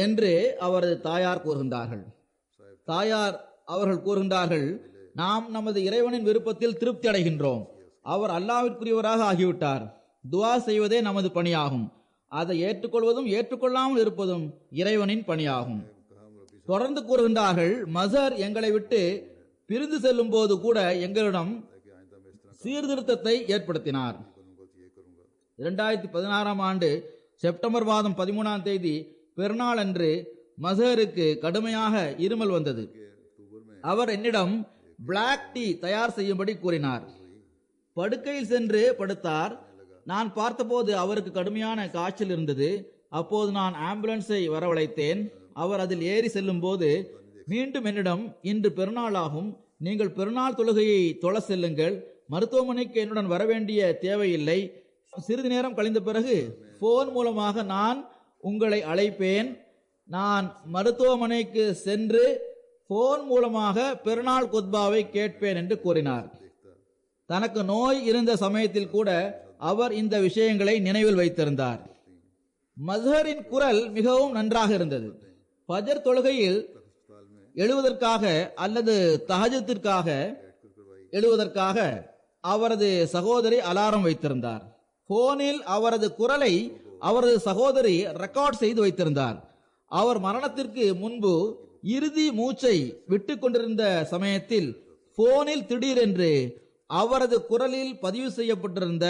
என்று அவரது தாயார் கூறுகின்றார்கள். அவர்கள் கூறுகின்றார்கள், நாம் நமது இறைவனின் விருப்பத்தில் திருப்தி அடைகின்றோம். அவர் அல்லாஹ்விற்குரியவராக ஆகிவிட்டார். துஆ செய்வதே நமது பணியாகும். அதை ஏற்றுக்கொள்வதும் ஏற்றுக்கொள்ளாமல் இருப்பதும் இறைவனின் பணியாகும். தொடர்ந்து கூறுகின்றார்கள், மசர் எங்களை விட்டு பிரிந்து செல்லும் போது கூட எங்களிடம் சீர்திருத்தத்தை ஏற்படுத்தினார். 2016 ஆண்டு செப்டம்பர் மாதம் 13ஆம் தேதி பெருநாள் அன்று மசருக்கு கடுமையாக இருமல் வந்தது. அவர் என்னிடம் பிளாக் டீ தயார் செய்யும்படி கூறினார். படுக்கையில் சென்று படுத்தார். நான் பார்த்தபோது அவருக்கு கடுமையான காய்ச்சல் இருந்தது. அப்போது நான் ஆம்புலன்ஸை வரவழைத்தேன். அவர் அதில் ஏறி செல்லும் போது மீண்டும் என்னிடம், இன்று பெருநாளாகும், நீங்கள் பெருநாள் தொழுகையை தொழ செல்லுங்கள், மருத்துவமனைக்கு என்னுடன் வரவேண்டிய தேவையில்லை. சிறிது நேரம் கழிந்த பிறகு போன் மூலமாக நான் உங்களை அழைப்பேன். நான் மருத்துவமனைக்கு சென்று போன் மூலமாக பெருநாள் குத்பாவை கேட்பேன் என்று கூறினார். தனக்கு நோய் இருந்த சமயத்தில் கூட அவர் இந்த விஷயங்களை நினைவில் வைத்திருந்தார். மஸ்ஹரின் குரல் மிகவும் நன்றாக இருந்தது. ஃபஜர் தொழுகையில் எழுவதற்காக அல்லது தஹஜ்ஜுதிற்காக எழுவதற்காக அவரது சகோதரி அலாரம் வைத்திருந்தார். போனில் அவரது குரலை அவரது சகோதரி ரெக்கார்ட் செய்து வைத்திருந்தார். அவர் மரணத்திற்கு முன்பு இறுதி மூச்சை விட்டு கொண்டிருந்த சமயத்தில் போனில் திடீரென்று அவரது குரலில் பதிவு செய்யப்பட்டிருந்த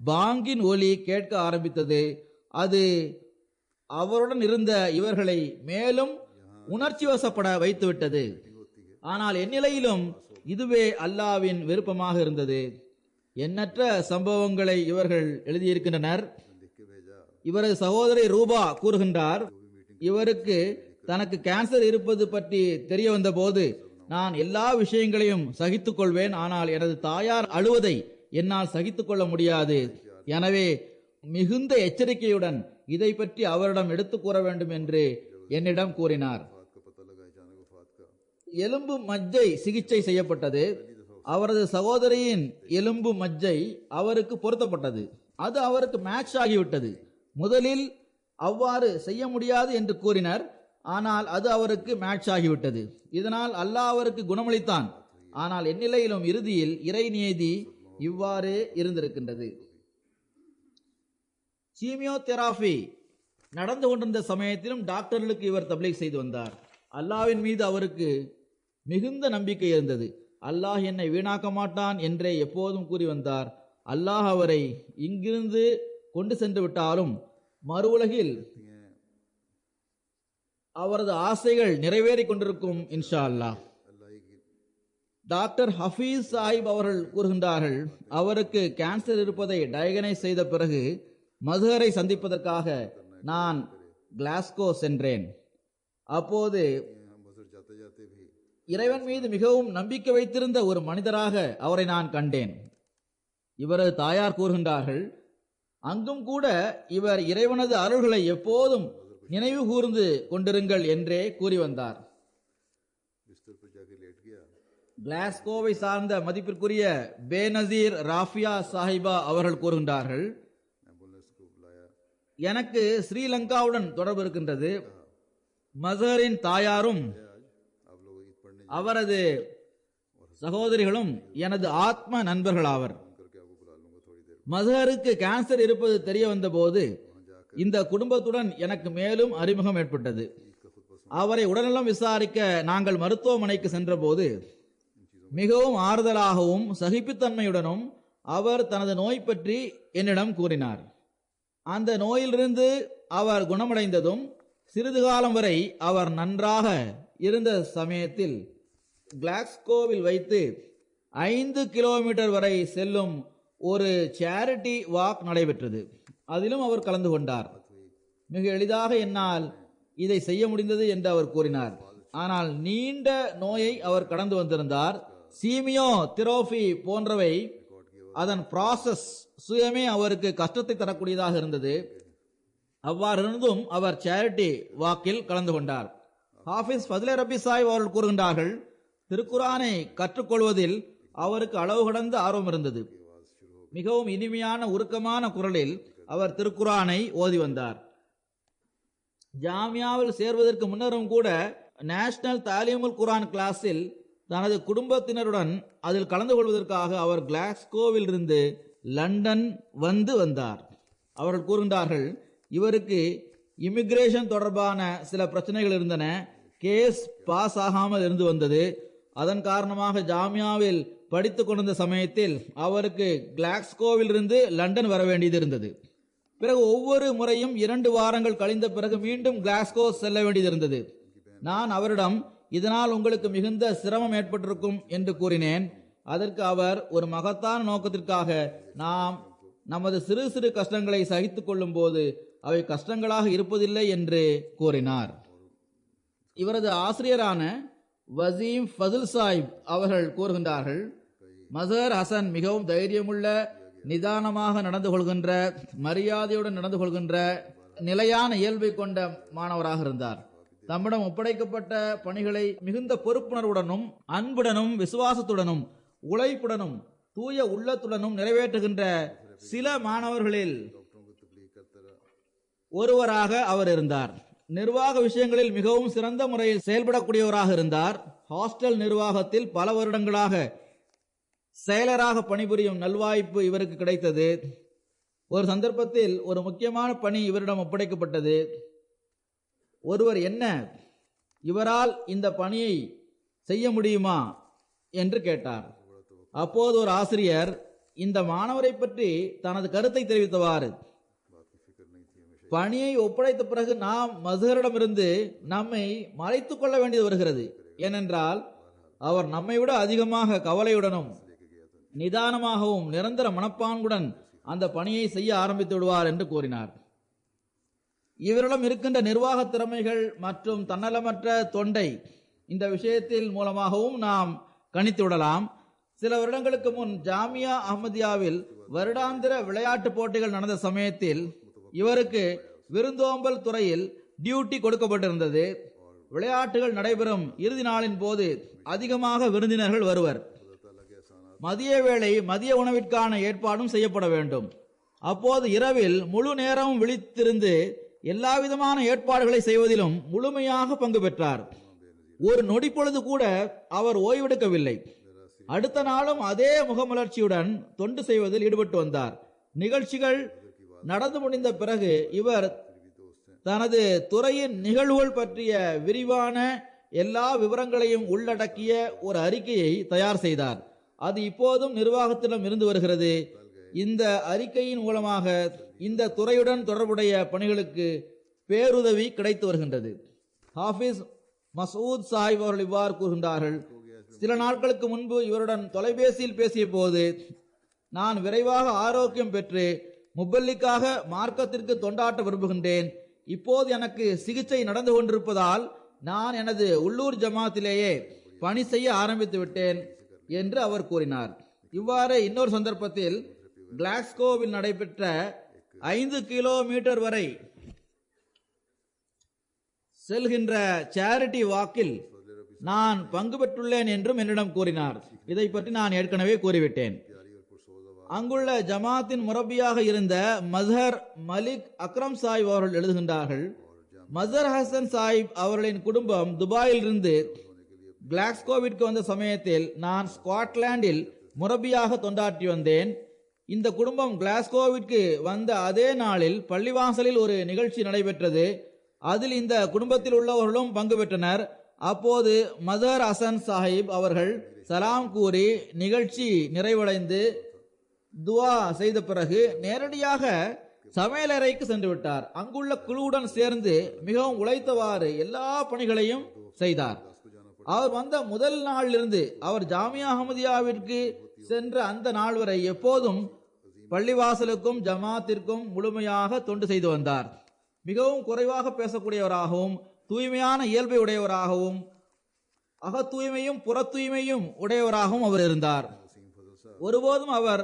பாங்கின் ஒலி கேட்க ஆரம்பித்தது. அது அவருடன் இருந்த இவர்களை மேலும் உணர்ச்சி வசப்பட வைத்துவிட்டது. ஆனால் எந்நிலையிலும் இதுவே அல்லாவின் விருப்பமாக இருந்தது. எண்ணற்ற சம்பவங்களை இவர்கள் எழுதியிருக்கின்றனர். இவரது சகோதரி ரூபா கூறுகின்றார், இவருக்கு தனக்கு கேன்சர் இருப்பது பற்றி தெரிய வந்த போது நான் எல்லா விஷயங்களையும் சகித்துக் கொள்வேன். ஆனால் எனது தாயார் அழுவதை என்னால் சகித்துக் கொள்ள முடியாது. எனவே மிகுந்த எச்சரிக்கையுடன் இதை பற்றி அவரிடம் எடுத்துக் கூற வேண்டும் என்று என்னிடம் கூறினார். எலும்பு மஜ்ஜை சிகிச்சை செய்யப்பட்டது. அவரது சகோதரியின் எலும்பு மஜ்ஜை அவருக்கு பொருத்தப்பட்டது. அது அவருக்கு மேட்ச் ஆகிவிட்டது. முதலில் அவ்வாறு செய்ய முடியாது என்று கூறினர். ஆனால் அது அவருக்கு மேட்ச் ஆகிவிட்டது. இதனால் அல்லாஹ் அவருக்கு குணமளித்தான். ஆனால் எந்நிலையிலும் இறுதியில் இறை நியதி இவ்வாறு இருந்திருக்கின்றது. கீமியோதெரபி நடந்து கொண்டிருந்த சமயத்திலும் டாக்டர்களுக்கு இவர் தப்லீக் செய்து வந்தார். அல்லாஹ்வின் மீது அவருக்கு மிகுந்த நம்பிக்கை இருந்தது. அல்லாஹ் என்னை வீணாக்க மாட்டான் என்றே எப்போதும் கூறி வந்தார். அல்லாஹ் அவரை இங்கிருந்து கொண்டு சென்று விட்டாலும் மறு உலகில் அவரது ஆசைகள் நிறைவேறிக் கொண்டிருக்கும் இன்ஷா அல்லாஹ். டாக்டர் ஹஃபீஸ் சாஹிப் அவர்கள் கூறுகின்றார்கள், அவருக்கு கேன்சர் இருப்பதை டயகனைஸ் செய்த பிறகு மஸ்ஹரை சந்திப்பதற்காக நான் கிளாஸ்கோ சென்றேன். அப்போது இறைவன் மீது மிகவும் நம்பிக்கை வைத்திருந்த ஒரு மனிதராக அவரை நான் கண்டேன். இவரது தாயார் கூறுகின்றார்கள், அங்கும் கூட இவர் இறைவனது அருள்களை எப்போதும் நினைவு கூர்ந்து கொண்டிருங்கள் என்றே கூறி வந்தார். கிளாஸ்கோவை சார்ந்த மதிப்பிற்குரிய பேனசீர் ராஃபியா சாஹிபா அவர்கள் கூறுகின்றார்கள், எனக்கு ஸ்ரீலங்காவுடன் தொடர்பு இருக்கின்றது. மஸ்ஹரின் தாயாரும் அவரது சகோதரிகளும் எனது ஆத்ம நண்பர்களாவர். மஸ்ஹருக்கு கேன்சர் இருப்பது தெரிய வந்த போது இந்த குடும்பத்துடன் எனக்கு மேலும் அறிமுகம் ஏற்பட்டது. அவரை உடல்நலம் விசாரிக்க நாங்கள் மருத்துவமனைக்கு சென்ற போது மிகவும் ஆறுதலாகவும் சகிப்புத்தன்மையுடனும் அவர் தனது நோய் பற்றி என்னிடம் கூறினார். அந்த நோயிலிருந்து அவர் குணமடைந்ததும் சிறிது காலம் வரை அவர் நன்றாக இருந்த சமயத்தில் கிளாஸ்கோவில் வைத்து 5 கிலோமீட்டர் வரை செல்லும் ஒரு சேரிட்டி வாக் நடைபெற்றது. அதிலும் அவர் கலந்து கொண்டார். மிக எளிதாக என்னால் இதை செய்ய முடிந்தது என்று அவர் கூறினார். ஆனால் நீண்ட நோயை அவர் கடந்து வந்திருந்தார். சீமியோ திரோபி போன்றவை அதன் ப்ராசஸ் சுயமே அவருக்கு கஷ்டத்தை தரக்கூடியதாக இருந்தது. அவ்வாறு இருந்தும் அவர் சேரிட்டி வாக்கில் கலந்து கொண்டார். ஹாஃபிஸ் ஃபத்லே ரப்பி சாஹிப் அவர்கள் கூறுகின்றார்கள், திருக்குரானை கற்றுக்கொள்வதில் அவருக்கு அளவு கடந்த ஆர்வம் இருந்தது. மிகவும் இனிமையான உருக்கமான குரலில் அவர் திருக்குரானை ஓதி வந்தார். ஜாமியாவில் சேர்வதற்கு முன்னரும் கூட நேஷனல் தாலீமுல் குரான் கிளாஸில் தனது குடும்பத்தினருடன் அதில் கலந்து கொள்வதற்காக அவர் கிளாஸ்கோவில் இருந்து லண்டன் வந்தார். அவர்கள் கூறுகின்றார்கள், இவருக்கு இமிகிரேஷன் தொடர்பான சில பிரச்சனைகள் இருந்தன. கேஸ் பாஸ் ஆகாமல் இருந்து வந்தது. அதன் காரணமாக ஜாமியாவில் படித்துக் கொண்டிருந்த சமயத்தில் அவருக்கு கிளாஸ்கோவில் இருந்து லண்டன் வர வேண்டியது இருந்தது. பிறகு ஒவ்வொரு முறையும் 2 வாரங்கள் கழிந்த பிறகு மீண்டும் கிளாஸ்கோ செல்ல வேண்டியது இருந்தது. நான் அவரிடம், இதனால் உங்களுக்கு மிகுந்த சிரமம் ஏற்பட்டிருக்கும் என்று கூறினேன். அதற்கு அவர், ஒரு மகத்தான நோக்கத்திற்காக நாம் நமது சிறு சிறு கஷ்டங்களை சகித்துக் கொள்ளும் போது அவை கஷ்டங்களாக இருப்பதில்லை என்று கூறினார். இவரது ஆசிரியரான வசீம் ஃபசில் சாஹிப் அவர்கள் கூறுகின்றார்கள், மசஹர் ஹசன் மிகவும் தைரியமுள்ள, நிதானமாக நடந்து கொள்கின்ற, மரியாதையுடன் நடந்து கொள்கின்ற, நிலையான இயல்பை கொண்ட மாணவராக இருந்தார். தம்மிடம் ஒப்படைக்கப்பட்ட பணிகளை மிகுந்த பொறுப்புணர்வுடனும் அன்புடனும் விசுவாசத்துடனும் உழைப்புடனும் தூய உள்ளத்துடனும் நிறைவேற்றுகின்ற சில மாணவர்களில் ஒருவராக அவர் இருந்தார். நிர்வாக விஷயங்களில் மிகவும் சிறந்த முறையில் செயல்படக்கூடியவராக இருந்தார். ஹாஸ்டல் நிர்வாகத்தில் பல வருடங்களாக செயலராக பணிபுரியும் நல்வாய்ப்பு இவருக்கு கிடைத்தது. ஒரு சந்தர்ப்பத்தில் ஒரு முக்கியமான பணி இவரிடம் ஒப்படைக்கப்பட்டது. ஒருவர், என்ன, இவரால் இந்த பணியை செய்ய முடியுமா என்று கேட்டார். அப்போது ஒரு ஆசிரியர் இந்த மாணவரை பற்றி தனது கருத்தை தெரிவித்தவாறு, பணியை ஒப்படைத்த பிறகு நாம் மசஹரிடமிருந்து நம்மை மறைத்துக் கொள்ள வேண்டியது வருகிறது. ஏனென்றால் அவர் நம்மை விட அதிகமாக கவலையுடனும் நிதானமாகவும் நிரந்தர மனப்பாங்குடன் அந்த பணியை செய்ய ஆரம்பித்து விடுவார் என்று கூறினார். இவரிடம் இருக்கின்ற நிர்வாக திறமைகள் மற்றும் தன்னலமற்ற தொண்டை இந்த விஷயத்தில் மூலமாகவும் நாம் கணித்து விடலாம். சில வருடங்களுக்கு முன் ஜாமியா அஹ்மதியாவில் வருடாந்திர விளையாட்டு போட்டிகள் நடந்த சமயத்தில் இவருக்கு விருந்தோம்பல் துறையில் டியூட்டி கொடுக்கப்பட்டிருந்தது. விளையாட்டுகள் நடைபெறும் இறுதி நாளின் போது அதிகமாக விருந்தினர்கள் வருவர். மதிய வேளை மதிய உணவிற்கான ஏற்பாடும் செய்யப்பட வேண்டும். அப்போது இரவில் முழு நேரமும் விழித்திருந்து எல்லாவிதமான ஏற்பாடுகளை செய்வதிலும் முழுமையாக பங்கு பெற்றார். ஒரு நொடி பொழுது கூட அவர் ஓய்வெடுக்கவில்லை. அடுத்த நாளும் அதே முகமலர்ச்சியுடன் தொண்டு செய்வதில் ஈடுபட்டு வந்தார். நிகழ்ச்சிகள் நடந்து முடிந்த பிறகு இவர் தனது துறையின் நிகழ்வுகள் பற்றிய விரிவான எல்லா விவரங்களையும் உள்ளடக்கிய ஒரு அறிக்கையை தயார் செய்தார். அது இப்போதும் நிர்வாகத்திடம் இருந்து வருகிறது. இந்த அறிக்கையின் மூலமாக இந்த துறையுடன் தொடர்புடைய பணிகளுக்கு பேருதவி கிடைத்து வருகின்றது. ஹாஃபிஸ் மசூத் சாஹிப் அவர்கள் இவ்வாறு கூறுகின்றார்கள், சில நாட்களுக்கு முன்பு இவருடன் தொலைபேசியில் பேசிய போது, நான் விரைவாக ஆரோக்கியம் பெற்று முபல்லிக்காக மார்க்கத்திற்கு தொண்டாற்ற விரும்புகின்றேன். இப்போது எனக்கு சிகிச்சை நடந்து கொண்டிருப்பதால் நான் எனது உள்ளூர் ஜமாத்திலேயே பணி செய்ய ஆரம்பித்து விட்டேன் என்று அவர் கூறினார். இவ்வாறு இன்னொரு சந்தர்ப்பத்தில் கிளாஸ்கோவில் நடைபெற்ற 5 கிலோமீட்டர் வரை செல்கின்ற சேரிட்டி வாக்கில் நான் பங்கு பெற்றுள்ளேன் என்றும் என்னிடம் கூறினார். இதை பற்றி நான் ஏற்கனவே கூறிவிட்டேன். அங்குள்ள ஜமாத்தின் முரப்பியாக இருந்த மஸ்ஹர் மலிக் அக்ரம் சாஹிப் அவர்கள் எழுதுகின்றார்கள், மஸ்ஹர் ஹசன் சாஹிப் அவர்களின் குடும்பம் துபாயில் இருந்து கிளாஸ்கோவிற்கு வந்த சமயத்தில் நான் ஸ்காட்லாண்டில் முரப்பியாக தொண்டாற்றி வந்தேன். இந்த குடும்பம் கிளாஸ்கோவிற்கு வந்த அதே நாளில் பள்ளிவாசலில் ஒரு நிகழ்ச்சி நடைபெற்றது. அதில் இந்த குடும்பத்தில் உள்ளவர்களும் பங்கு பெற்றனர். அப்போது மஸ்ஹர் ஹசன் சாஹிப் அவர்கள் சலாம் கூறி நிகழ்ச்சி நிறைவடைந்து துவா செய்த பிறகு நேரடியாக சமையலறைக்கு சென்று விட்டார். அங்குள்ள குழுவுடன் சேர்ந்து மிகவும் உழைத்தவாறு எல்லா பணிகளையும் செய்தார். அவர் வந்த முதல் நாளிலிருந்து அவர் ஜாமியா அஹமதியாவிற்கு சென்ற அந்த நாள் வரை எப்போதும் பள்ளிவாசலுக்கும் ஜமாத்திற்கும் முழுமையாக தொண்டு செய்து வந்தார். மிகவும் குறைவாக பேசக்கூடியவராகவும் தூய்மையான இயல்பை உடையவராகவும் அக தூய்மையும் புற தூய்மையும் உடையவராகவும் அவர் இருந்தார். ஒருபோதும் அவர்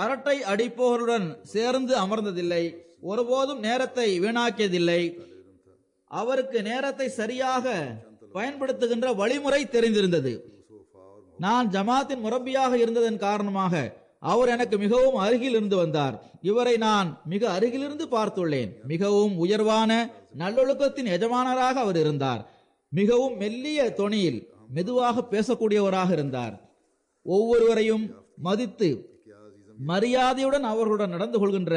அரட்டை அடிப்பவர்களுடன் சேர்ந்து அமர்ந்ததில்லை. ஒருபோதும் நேரத்தை வீணாக்கியதில்லை. அவருக்கு நேரத்தை சரியாக பயன்படுத்துகின்ற வழிமுறை தெரிந்திருந்தது. நான் ஜமாத்தின் முரப்பியாக இருந்ததன் காரணமாக அவர் எனக்கு மிகவும் அருகில் இருந்து வந்தார். இவரை நான் மிக அருகிலிருந்து பார்த்துள்ளேன். மிகவும் உயர்வான நல்லொழுக்கத்தின் எஜமானராக அவர் இருந்தார். மிகவும் மெல்லிய தொனியில் மெதுவாக பேசக்கூடியவராக இருந்தார். ஒவ்வொருவரையும் மதித்து மரியாதையுடன் அவர்களுடன் நடந்து கொள்கின்ற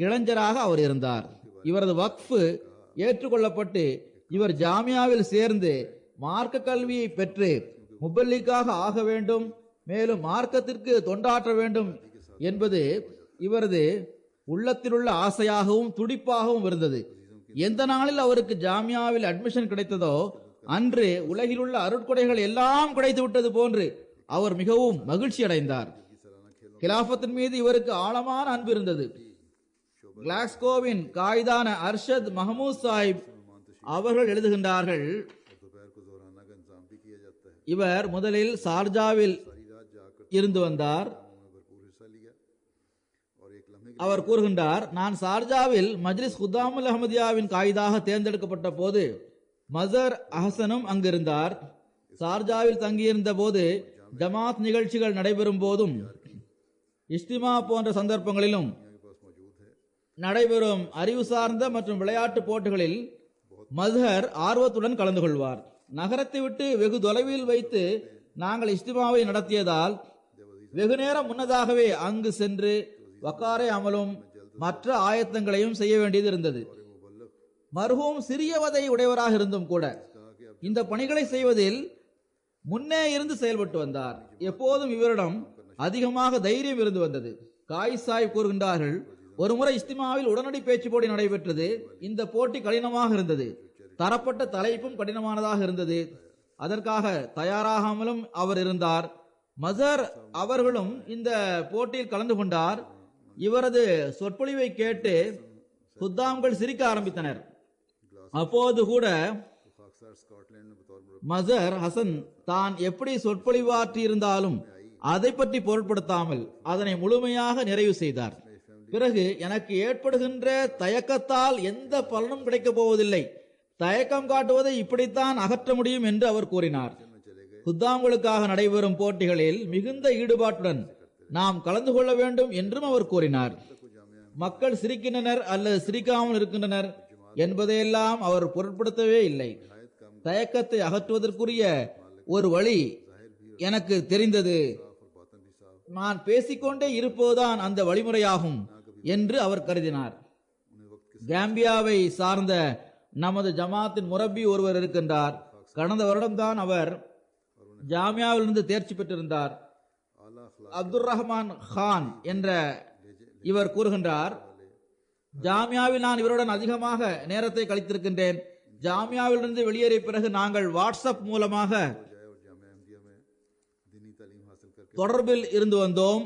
இளைஞராக அவர் இருந்தார். இவரது வக்ஃபு ஏற்றுக்கொள்ளப்பட்டு இவர் ஜாமியாவில் சேர்ந்து மார்க்க கல்வியை பெற்று முபல்லிக்காக ஆக வேண்டும், மேலும் மார்க்கத்திற்கு தொண்டாற்ற வேண்டும் என்பது இவரது உள்ளத்திலுள்ள ஆசையாகவும் துடிப்பாகவும் இருந்தது. எந்த நாளில் அவருக்கு ஜாமியாவில் அட்மிஷன் கிடைத்ததோ அன்று உலகிலுள்ள அருட்கொடைகள் எல்லாம் கிடைத்து விட்டது போன்று அவர் மிகவும் மகிழ்ச்சி அடைந்தார். கிலாபத்தின் மீது இவருக்கு ஆழமான அன்பு இருந்தது. கிளாஸ்கோவின் காயிதான அர்ஷத் மஹமூத் சாஹிப் அவர்கள் எழுதுகின்றார்கள், இவர் முதலில் சார்ஜாவில் இருந்து வந்தார். அவர் கூறுகின்றார், நான் சார்ஜாவில் மஜ்லிஸ் குத்தாமுல் அஹமதியாவின் காயிதாக தேர்ந்தெடுக்கப்பட்ட போது மசர் அஹசனும் அங்கிருந்தார். சார்ஜாவில் தங்கியிருந்த போது ஜமாத் நிகழ்ச்சிகள் நடைபெறும் போதும் இஸ்திமா போன்ற சந்தர்ப்பங்களிலும் நடைபெறும் அறிவு சார்ந்த மற்றும் விளையாட்டு போட்டிகளில் மஸ்ஹர் ஆர்வத்துடன் கலந்து கொள்வார். நகரத்தை விட்டு வெகு தொலைவில் வைத்து நாங்கள் இஸ்திமாவை நடத்தியதால் வெகு நேரம் முன்னதாகவே அங்கு சென்று வக்காரை அமலும் மற்ற ஆயத்தங்களையும் செய்ய வேண்டியது இருந்தது. மர்ஹூம் சிறிய வதை உடையவராக இருந்தும் கூட இந்த பணிகளை செய்வதில் முன்னே இருந்து செயல்பட்டு வந்தார். எப்போதும் இவரிடம் அதிகமாக தைரியம் இருந்து வந்தது. காய் சாஹிப் கூறுகின்றார்கள், ஒருமுறை இஸ்திமாவில் உடனடி பேச்சு போட்டி நடைபெற்றது. இந்த போட்டி கடினமாக இருந்தது. தரப்பட்ட தலைப்பும் கடினமானதாக இருந்தது. அதற்காக தயாராகாமலும் அவர் இருந்தார். மசர் அவர்களும் இந்த போட்டியில் கலந்து கொண்டார். இவரது சொற்பொழிவை கேட்டு குத்தாம்கள் சிரிக்க ஆரம்பித்தனர். அப்போது கூட மசர் ஹசன் தான் எப்படி சொற்பொழிவாற்றி இருந்தாலும் அதை பற்றி பொருட்படுத்தாமல் அதனை முழுமையாக நிறைவு செய்தார். பிறகு எனக்கு ஏற்படுகின்ற தயக்கத்தால் எந்த பலனும் கிடைக்கப் போவதில்லை, தயக்கம் காட்டுவதை இப்படித்தான் அகற்ற முடியும் என்று அவர் கூறினார். குத்தாம்களுக்காக நடைபெறும் போட்டிகளில் மிகுந்த ஈடுபாட்டுடன் நாம் கலந்து கொள்ள வேண்டும் என்றும் அவர் கூறினார். மக்கள் சிரிக்கின்றனர் அல்லது சிரிக்காமல் இருக்கின்றனர் என்பதையெல்லாம் அவர் பொருட்படுத்தவே இல்லை. தயக்கத்தை அகற்றுவதற்குரிய ஒரு வழி எனக்கு தெரிந்தது. நான் பேசிக்கொண்டே இருப்பதுதான் அந்த வழிமுறையாகும் என்று அவர் கருதினார். காம்பியாவை சார்ந்த நமது ஜமாத்தின் முரப்பி ஒருவர் இருக்கின்றார். கடந்த வருடம்தான் அவர் ஜாமியாவிலிருந்து தேர்ச்சி பெற்றிருந்தார். அப்துல் ரஹ்மான் கான் என்ற இவர் கூறுகின்றார், ஜாமியாவில் நான் இவருடன் அதிகமாக நேரத்தை கழித்திருக்கின்றேன். ஜாமியாவிலிருந்து வெளியேறிய பிறகு நாங்கள் வாட்ஸ்அப் மூலமாக தொடர்பில் இருந்து வந்தோம்.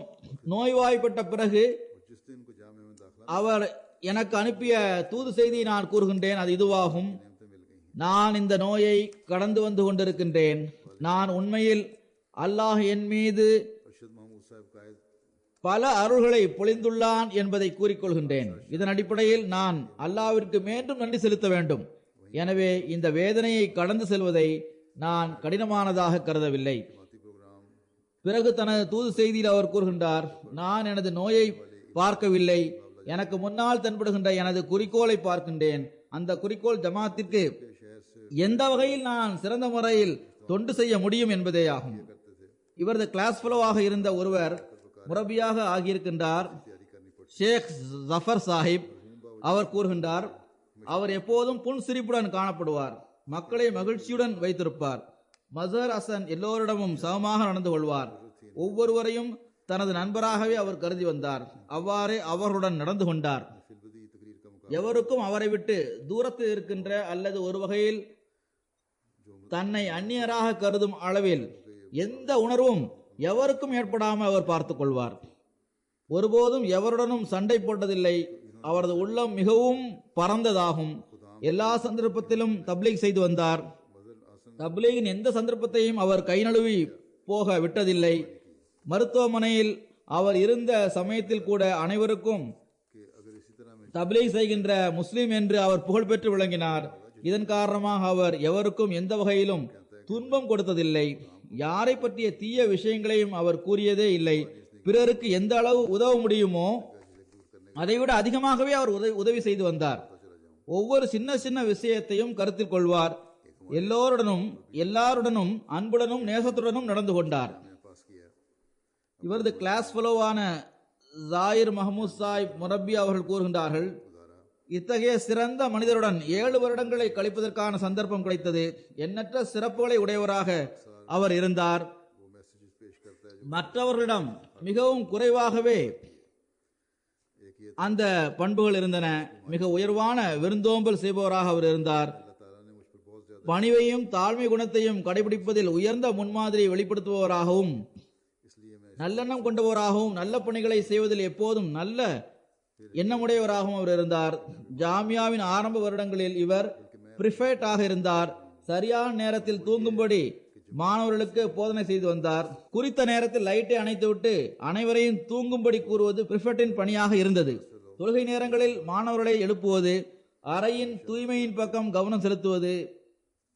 நோய்வாய்ப்பட்ட பிறகு அவர் எனக்கு அனுப்பிய தூது செய்தியை நான் கூறுகின்றேன். அது இதுவாகும்: நான் இந்த நோயை கடந்து வந்து கொண்டிருக்கின்றேன். நான் உண்மையில் அல்லாஹ் என் மீது பல அருள்களை பொழிந்துள்ளான் என்பதை கூறிக்கொள்கின்றேன். இதன் அடிப்படையில் நான் அல்லாஹ்விற்கு மீண்டும் நன்றி செலுத்த வேண்டும். எனவே இந்த வேதனையை கடந்து செல்வதை நான் கடினமானதாக கருதவில்லை. பிறகு தனது தூது செய்தியில் அவர் கூறுகின்றார், நான் எனது நோயை பார்க்கவில்லை, எனக்கு முன்னால் தென்படுகின்ற எனது குறிக்கோளை பார்க்கின்றேன். அந்த குறிக்கோள் ஜமாத்திற்கு எந்த வகையில் நான் சிறந்த முறையில் தொண்டு செய்ய முடியும் என்பதே ஆகும். இவரது கிளாஸ் ஃபெலோவாக இருந்த ஒருவர் முரபியாக ஆகியிருக்கின்றார், ஷேக் ஜஃபர் சாஹிப். அவர் கூறுகின்றார், அவர் எப்போதும் புன்சிரிப்புடன் காணப்படுவார், மக்களை மகிழ்ச்சியுடன் வைத்திருப்பார். மசர் ஹசன் எல்லோரிடமும் சமமாக நடந்து கொள்வார். ஒவ்வொருவரையும் தனது நண்பராகவே அவர் கருதி வந்தார். அவ்வாறே அவர்களுடன் நடந்து கொண்டார். எவருக்கும் அவரை விட்டு தூரத்தில் இருக்கின்ற அல்லது ஒரு வகையில் தன்னை அந்நியராக கருதும் அளவில் எந்த உணர்வும் எவருக்கும் ஏற்படாமல் அவர் பார்த்துக் கொள்வார். ஒருபோதும் எவருடனும் சண்டை போட்டதில்லை. அவரது உள்ளம் மிகவும் பரந்ததாகும். எல்லா சந்தர்ப்பத்திலும் தப்லீக் செய்து வந்தார். தப்லீகின் எந்த சந்தர்ப்பத்தையும் அவர் கை நழுவி போக விட்டதில்லை. மருத்துவமனையில் அவர் இருந்த சமயத்தில் கூட அனைவருக்கும் தப்லீக் செய்கின்ற முஸ்லிம் என்று அவர் புகழ்பெற்று விளங்கினார். இதன் காரணமாக அவர் எவருக்கும் எந்த வகையிலும் துன்பம் கொடுத்ததில்லை. யாரை பற்றிய தீய விஷயங்களையும் அவர் கூறியதே இல்லை. பிறருக்கு எந்த அளவு உதவ முடியுமோ அதைவிட அதிகமாகவே அவர் உதவி செய்து வந்தார். ஒவ்வொரு சின்ன சின்ன விஷயத்தையும் கருத்தில் கொள்வார். எல்லாருடனும் அன்புடனும் நேசத்துடனும் நடந்து கொண்டார். இவரது கிளாஸ் ஃபெலோவான ஜாயிர் மஹமூத் சாஹிப் முரப்பி அவர்கள் கூறுகின்றார்கள், இத்தகைய சிறந்த மனிதருடன் 7 வருடங்களை கழிப்பதற்கான சந்தர்ப்பம் கிடைத்தது. எண்ணற்ற சிறப்புகளை உடையவராக அவர் இருந்தார். மற்றவர்களிடம் மிகவும் குறைவாகவே அந்த பண்புகள் இருந்தன. மிக உயர்வான விருந்தோம்பல் செய்பவராக அவர் இருந்தார். பணிவையும் தாழ்மை குணத்தையும் கடைபிடிப்பதில் உயர்ந்த முன்மாதிரி வெளிப்படுத்துபவராகவும் நல்லெண்ணம் கொண்டவராகவும் நல்ல பணிகளை செய்வதில் எப்போதும் நல்ல எண்ணமுடையவராகவும் அவர் இருந்தார். ஜாமியாவின் ஆரம்ப வருடங்களில் இவர் பிரிஃபெக்ட் ஆக இருந்தார். சரியான நேரத்தில் தூங்கும்படி மாணவர்களுக்கு போதனை செய்து வந்தார். குறித்த நேரத்தில் லைட்டை அணைத்துவிட்டு அனைவரையும் தூங்கும்படி கூறுவது பிரிஃபெக்டின் பணியாக இருந்தது. தொழுகை நேரங்களில் மாணவர்களை எழுப்புவது, அறையின் தூய்மையின் பக்கம் கவனம் செலுத்துவது,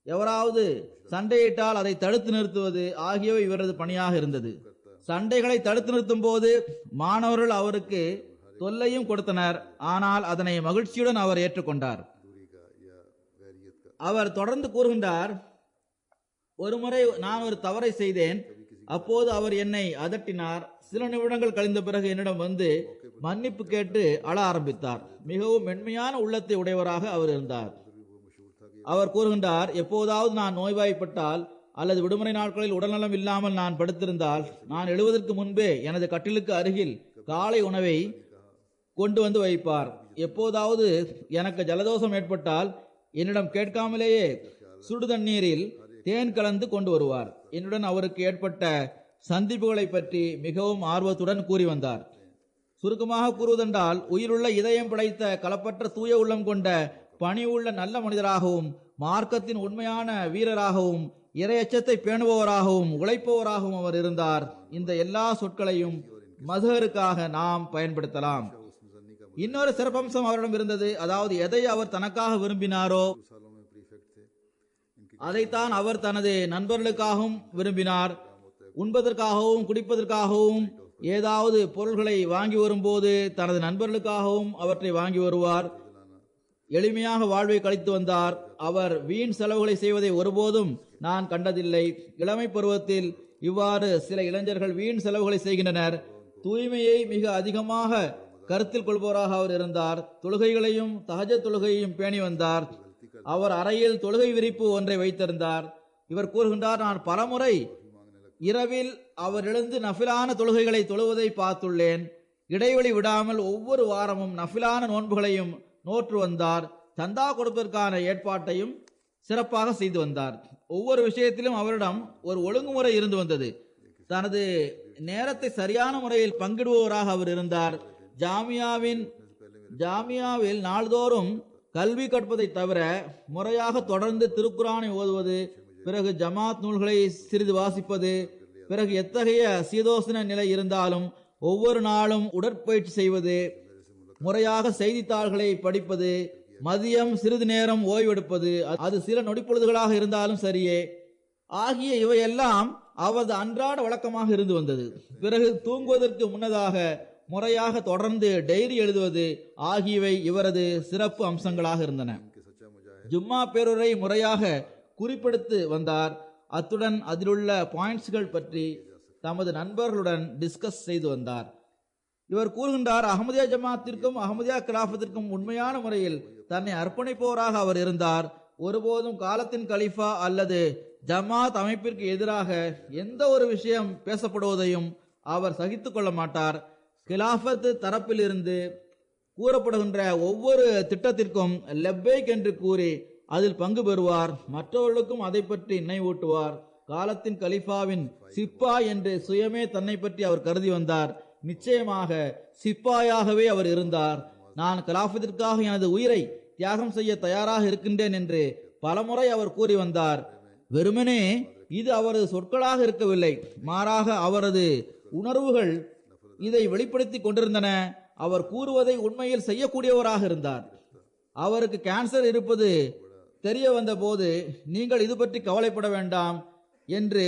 எவராவது சண்டையிட்டால் அதை தடுத்து நிறுத்துவது ஆகியவை இவரது பணியாக இருந்தது. சண்டைகளை தடுத்து நிறுத்தும் போது மாணவர்கள் அவருக்கு தொல்லையும் கொடுத்தனர். ஆனால் அதனை மகிழ்ச்சியுடன் அவர் ஏற்றுக்கொண்டார். அவர் தொடர்ந்து கூறுகின்றார், ஒருமுறை நான் ஒரு தவறை செய்தேன். அப்போது அவர் என்னை அதட்டினார். சில நிமிடங்கள் கழிந்த பிறகு என்னிடம் வந்து மன்னிப்பு கேட்டு அழ ஆரம்பித்தார். மிகவும் மென்மையான உள்ளத்தை உடையவராக அவர் இருந்தார். அவர் கூறுகின்றார், எப்போதாவது நான் நோய்வாய்ப்பட்டால் அல்லது விடுமுறை நாட்களில் உடல்நலம் இல்லாமல் நான் படுத்திருந்தால் நான் எழுவதற்கு முன்பே எனது கட்டிலுக்கு அருகில் காலை உணவை கொண்டு வந்து வைப்பார். எப்போதாவது எனக்கு ஜலதோஷம் ஏற்பட்டால் என்னிடம் கேட்காமலேயே சுடு தண்ணீரில் தேன் கலந்து கொண்டு வருவார். என்னுடன் அவருக்கு ஏற்பட்ட சந்திப்புகளை பற்றி மிகவும் ஆர்வத்துடன் கூறி வந்தார். சுருக்கமாக கூறுவதென்றால், உயிருள்ள இதயம் படைத்த களப்பற்ற தூய உள்ளம் கொண்ட பணி உள்ள நல்ல மனிதராகவும் மார்க்கத்தின் உண்மையான வீரராகவும் இறையச்சத்தை பேணுபவராகவும் உழைப்பவராகவும் அவர் இருந்தார். இந்த எல்லா சொற்களையும் மதுஹருக்காக நாம் பயன்படுத்தலாம். இன்னொரு சிறப்பம்சம் அவரிடம் இருந்தது. அதாவது எதை அவர் தனக்காக விரும்பினாரோ அதைத்தான் அவர் தனது நண்பர்களுக்காகவும் விரும்பினார். உண்பதற்காகவும் குடிப்பதற்காகவும் ஏதாவது பொருள்களை வாங்கி வரும்போது தனது நண்பர்களுக்காகவும் அவற்றை வாங்கி வருவார். எளிமையாக வாழ்வை கழித்து வந்தார். அவர் வீண் செலவுகளை செய்வதை ஒருபோதும் நான் கண்டதில்லை. இளமை பருவத்தில் இவ்வாறு சில இளைஞர்கள் வீண் செலவுகளை செய்கின்றனர். தூய்மையை மிக அதிகமாக கருத்தில் கொள்பவராக அவர் இருந்தார். தொழுகைகளையும் தஹஜ்ஜத் தொழுகையையும் பேணி வந்தார். அவர் அறையில் தொழுகை விரிப்பு ஒன்றை வைத்திருந்தார். இவர் கூறுகின்றார், நான் பலமுறை இரவில் அவர் எழுந்து நஃபிலான தொழுகைகளை தொழுவதை பார்த்துள்ளேன். இடைவெளி விடாமல் ஒவ்வொரு வாரமும் நஃபிலான நோன்புகளையும் நோற்று வந்தார். சந்தா கொடுப்பதற்கான ஏற்பாட்டையும் சிறப்பாக செய்து வந்தார். ஒவ்வொரு விஷயத்திலும் அவரிடம் ஒரு ஒழுங்குமுறை இருந்து வந்தது. தனது நேரத்தை சரியான முறையில் பங்கிடுபவராக அவர் இருந்தார். ஜாமியாவில் நாள்தோறும் கல்வி கற்பதை தவிர முறையாக தொடர்ந்து திருக்குரானை ஓதுவது, பிறகு ஜமாத் நூல்களை சிறிது வாசிப்பது, பிறகு எத்தகைய சீதோசன நிலை இருந்தாலும் ஒவ்வொரு நாளும் உடற்பயிற்சி செய்வது, முறையாக செய்தித்தாள்களை படிப்பது, மதியம் சிறிது நேரம் ஓய்வெடுப்பது, அது சில நொடிப்பொழுதுகளாக இருந்தாலும் சரியே, ஆகிய இவையெல்லாம் அவரது அன்றாட வழக்கமாக இருந்து வந்தது. பிறகு தூங்குவதற்கு முன்னதாக முறையாக தொடர்ந்து டைரி எழுதுவது ஆகியவை இவரது சிறப்பு அம்சங்களாக இருந்தன. ஜும்மா பேருரை முறையாக குறிப்பெடுத்து வந்தார். அத்துடன் அதிலுள்ள பாயிண்ட்ஸ்கள் பற்றி தமது நண்பர்களுடன் டிஸ்கஸ் செய்து வந்தார். இவர் கூறுகின்றார், அஹமதியா ஜமாத்திற்கும் அஹமதியா கிலாபத்திற்கும் உண்மையான முறையில் தன்னை அர்ப்பணிப்பவராக அவர் இருந்தார். ஒருபோதும் காலத்தின் கலீஃபா அல்லது ஜமாத் அமைப்பிற்கு எதிராக எந்த ஒரு விஷயம் பேசப்படுவதையும் அவர் சகித்துக் கொள்ள மாட்டார். கிலாபத் தரப்பில் இருந்து கூறப்படுகின்ற ஒவ்வொரு திட்டத்திற்கும் லெப்பைக் என்று கூறி அதில் பங்கு பெறுவார். மற்றவர்களுக்கும் அதை பற்றி நினைவூட்டுவார். காலத்தின் கலிஃபாவின் சிப்பாய் என்று சுயமே தன்னை பற்றி அவர் கருதி வந்தார். நிச்சயமாக சிப்பாயாகவே அவர் இருந்தார். நான் கலாபத்திற்காக எனது உயிரை தியாகம் செய்ய தயாராக இருக்கின்றேன் என்று பலமுறை அவர் கூறி வந்தார். வெறுமனே இது அவரது சொற்களாக இருக்கவில்லை, மாறாக அவரது உணர்வுகள் இதை வெளிப்படுத்தி கொண்டிருந்தன. அவர் கூறுவதை உண்மையில் செய்யக்கூடியவராக இருந்தார். அவருக்கு கேன்சர் இருப்பது தெரிய வந்த போது, நீங்கள் இது பற்றி கவலைப்பட வேண்டாம் என்று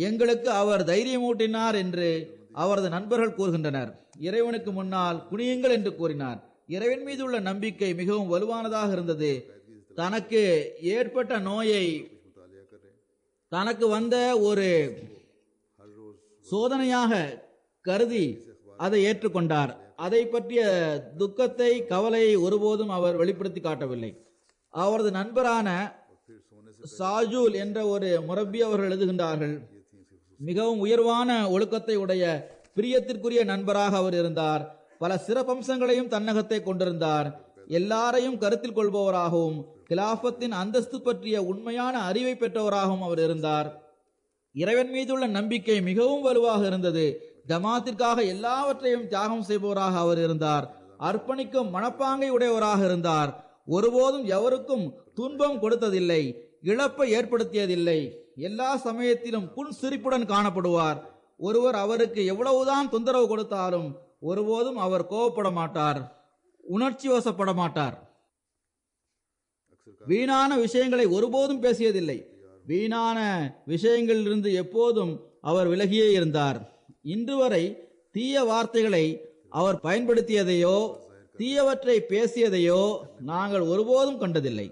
எங்களுக்கு அவர் தைரியமூட்டினார் என்று அவரது நண்பர்கள் கூறுகின்றனர். இறைவனுக்கு முன்னால் குனியுங்கள் என்று கூறினார். இறைவன் மீது உள்ள நம்பிக்கை மிகவும் வலுவானதாக இருந்தது. தனக்கு ஏற்பட்ட நோயை தனக்கு வந்த ஒரு சோதனையாக கருதி அதை ஏற்றுக்கொண்டார். அதை பற்றிய துக்கத்தை, கவலையை ஒருபோதும் அவர் வெளிப்படுத்தி காட்டவில்லை. அவரது நண்பரான சாஜூல் என்ற ஒரு முரப்பி அவர்கள் எழுதுகின்றார்கள், மிகவும் உயர்வான ஒழுக்கத்தை உடைய பிரியத்திற்குரிய நண்பராக அவர் இருந்தார். பல சிறப்பம்சங்களையும் தன்னகத்தை கொண்டிருந்தார். எல்லாரையும் கருத்தில் கொள்பவராகவும் கிலாபத்தின் அந்தஸ்து பற்றிய உண்மையான அறிவை பெற்றவராகவும் அவர் இருந்தார். இறைவன் மீதுள்ள நம்பிக்கை மிகவும் வலுவாக இருந்தது. ஜமாத்திற்காக எல்லாவற்றையும் தியாகம் செய்பவராக அவர் இருந்தார். அர்ப்பணிக்கும் மனப்பாங்கை உடையவராக இருந்தார். ஒருபோதும் எவருக்கும் துன்பம் கொடுத்ததில்லை, இழப்பை ஏற்படுத்தியதில்லை. எல்லா சமயத்திலும் புன் சிரிப்புடன் காணப்படுவார். ஒருவர் அவருக்கு எவ்வளவுதான் தொந்தரவு கொடுத்தாலும் ஒருபோதும் அவர் கோபப்பட மாட்டார், உணர்ச்சி வசப்பட மாட்டார். வீணான விஷயங்களை ஒருபோதும் பேசியதில்லை. வீணான விஷயங்களிலிருந்து எப்போதும் அவர் விலகியே இருந்தார். இன்று வரை தீய வார்த்தைகளை அவர் பயன்படுத்தியதையோ தீயவற்றை பேசியதையோ நாங்கள் ஒருபோதும் கண்டதில்லை.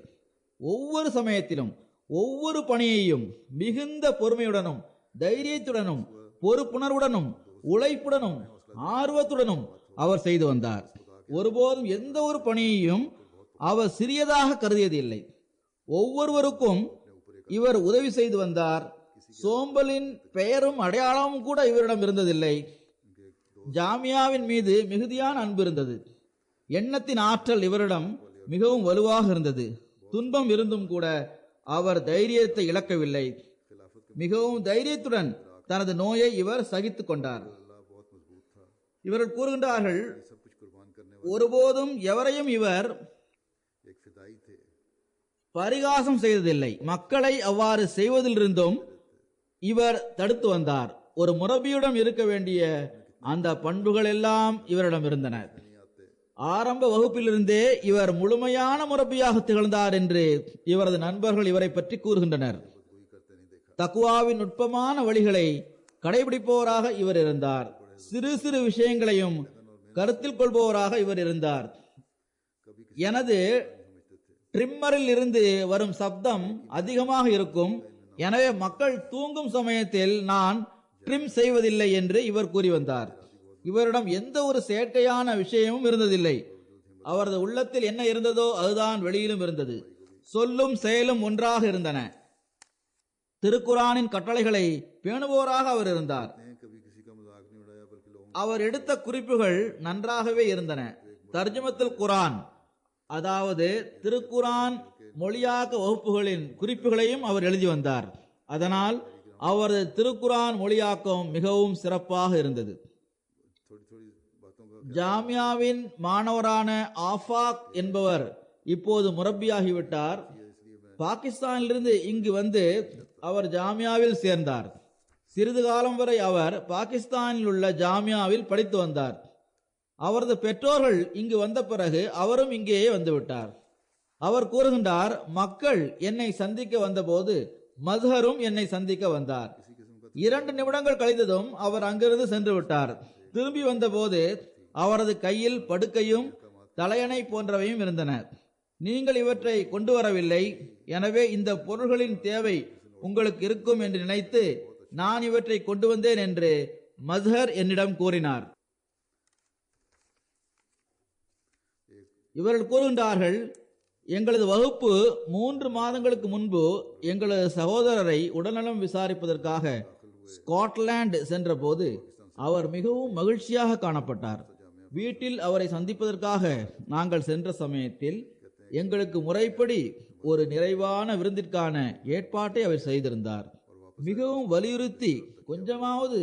ஒவ்வொரு சமயத்திலும் ஒவ்வொரு பணியையும் மிகுந்த பொறுமையுடனும் தைரியத்துடனும் பொறுப்புணர்வுடனும் உழைப்புடனும் ஆர்வத்துடனும் அவர் செய்து வந்தார். ஒருபோதும் எந்த ஒரு பணியையும் அவர் சிறியதாக கருதியதில்லை. ஒவ்வொருவருக்கும் இவர் உதவி செய்து வந்தார். சோம்பலின் பெயரும் அடையாளமும் கூட இவரிடம் இருந்ததில்லை. ஜாமியாவின் மீது மிகுதியான அன்பு இருந்தது. எண்ணத்தின் ஆற்றல் இவரிடம் மிகவும் வலுவாக இருந்தது. துன்பம் இருந்தும் கூட அவர் தைரியத்தை இழக்கவில்லை. மிகவும் தைரியத்துடன் தனது நோயை இவர் சகித்துக் கொண்டார். இவர்கள் கூறுகின்றார்கள், ஒருபோதும் எவரையும் இவர் பரிகாசம் செய்ததில்லை. மக்களை அவ்வாறு செய்வதிலிருந்தும் இவர் தடுத்து வந்தார். ஒரு முரபியிடம் இருக்க வேண்டிய அந்த பண்புகள் எல்லாம் இவரிடம் இருந்தன. ஆரம்ப வகுப்பிலிருந்தே இவர் முழுமையான முரபியாக திகழ்ந்தார் என்று இவரது நண்பர்கள் இவரை பற்றி கூறுகின்றனர். தக்குவாவின் நுட்பமான வழிகளை கடைபிடிப்பவராக இவர் இருந்தார். சிறு சிறு விஷயங்களையும் கருத்தில் கொள்பவராக இவர் இருந்தார். எனது ட்ரிம்மரில் இருந்து வரும் சப்தம் அதிகமாக இருக்கும், எனவே மக்கள் தூங்கும் சமயத்தில் நான் ட்ரிம் செய்வதில்லை என்று இவர் கூறி வந்தார். இவரிடம் எந்த ஒரு செயற்கையான விஷயமும் இருந்ததில்லை. அவரது உள்ளத்தில் என்ன இருந்ததோ அதுதான் வெளியிலும் இருந்தது. சொல்லும் செயலும் ஒன்றாக இருந்தன. திருக்குரானின் கட்டளைகளை பேணுபவராக அவர் இருந்தார். அவர் எடுத்த குறிப்புகள் நன்றாகவே இருந்தன. தர்ஜுமத்துல் குரான், அதாவது திருக்குரான் மொழியாக்க வகுப்புகளின் குறிப்புகளையும் அவர் எழுதி வந்தார். அதனால் அவரது திருக்குரான் மொழியாக்கம் மிகவும் சிறப்பாக இருந்தது. ஜாமியாவின் மாணவரான ஆஃபாக் என்பவர் இப்போது முரப்பியாகிவிட்டார். பாகிஸ்தானிலிருந்து இங்கு வந்து அவர் ஜாமியாவில் சேர்ந்தார். சிறிது காலம் வரை அவர் பாகிஸ்தானில் உள்ள ஜாமியாவில் படித்து வந்தார். அவரது பெற்றோர்கள் இங்கு வந்த பிறகு அவரும் இங்கேயே வந்துவிட்டார். அவர் கூறுகின்றார், மக்கள் என்னை சந்திக்க வந்தபோது மத்ஹரும் என்னை சந்திக்க வந்தார். 2 நிமிடங்கள் கழிந்ததும் அவர் அங்கிருந்து சென்று விட்டார். திரும்பி வந்தபோது அவரது கையில் படுக்கையும் தலையணை போன்றவையும் இருந்தன. நீங்கள் இவற்றை கொண்டு வரவில்லை, எனவே இந்த பொருள்களின் தேவை உங்களுக்கு இருக்கும் என்று நினைத்து நான் இவற்றை கொண்டு வந்தேன் என்று மத்ஹர் என்னிடம் கூறினார். இவர்கள் கூறுகின்றார்கள், எங்களது வகுப்பு 3 மாதங்களுக்கு முன்பு எங்களது சகோதரரை உடல்நலம் விசாரிப்பதற்காக ஸ்காட்லாந்து சென்ற போது அவர் மிகவும் மகிழ்ச்சியாக காணப்பட்டார். வீட்டில் அவரை சந்திப்பதற்காக நாங்கள் சென்ற சமயத்தில் எங்களுக்கு முறைப்படி ஒரு நிறைவான விருந்திற்கான ஏற்பாட்டை அவர் செய்திருந்தார். மிகவும் வலியுறுத்தி கொஞ்சமாவது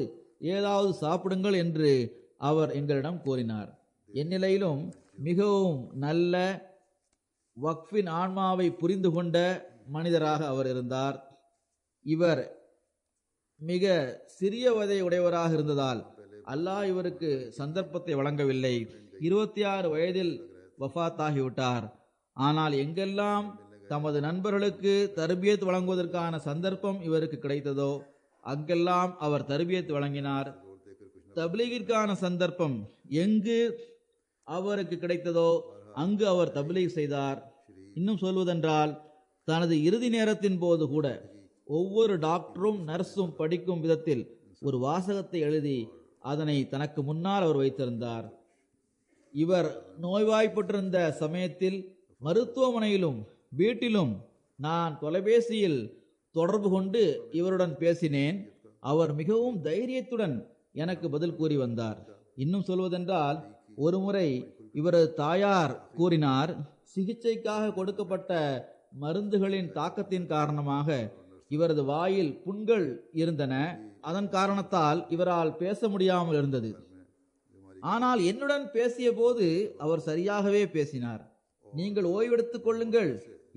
ஏதாவது சாப்பிடுங்கள் என்று அவர் எங்களிடம் கூறினார். இந்நிலையிலும் மிகவும் நல்ல வக்ஃபின் ஆன்மாவை புரிந்து கொண்ட மனிதராக அவர் இருந்தார். இவர் மிக சிறிய வயதை உடையவராக இருந்ததால் அல்லாஹ் இவருக்கு சந்தர்ப்பத்தை வழங்கவில்லை. 26 வயதில் வஃபாத்தாகிவிட்டார். ஆனால் எங்கெல்லாம் தமது நண்பர்களுக்கு தர்பியத் வழங்குவதற்கான சந்தர்ப்பம் இவருக்கு கிடைத்ததோ அங்கெல்லாம் அவர் தர்பியத் வழங்கினார். தப்லீகிற்கான சந்தர்ப்பம் எங்கு அவருக்கு கிடைத்ததோ அங்கு அவர் தப்லீக் செய்தார். இன்னும் சொல்வதென்றால் தனது இறுதி நேரத்தின் போது கூட ஒவ்வொரு டாக்டரும் நர்ஸும் படிக்கும் விதத்தில் ஒரு வாசகத்தை எழுதி அதனை தனக்கு முன்னால் அவர் வைத்திருந்தார். இவர் நோய்வாய்ப்பட்டிருந்த சமயத்தில் மருத்துவமனையிலும் வீட்டிலும் நான் தொலைபேசியில் தொடர்பு கொண்டு இவருடன் பேசினேன். அவர் மிகவும் தைரியத்துடன் எனக்கு பதில் கூறி வந்தார். இன்னும் சொல்வதென்றால் ஒருமுறை இவரது தாயார் கூறினார், சிகிச்சைக்காக கொடுக்கப்பட்ட மருந்துகளின் தாக்கத்தின் காரணமாக இவரது வாயில் புண்கள் இருந்தன. அதன் காரணத்தால் இவரால் பேச முடியாமல் இருந்தது. ஆனால் என்னுடன் பேசிய போது அவர் சரியாகவே பேசினார். நீங்கள் ஓய்வெடுத்துக் கொள்ளுங்கள்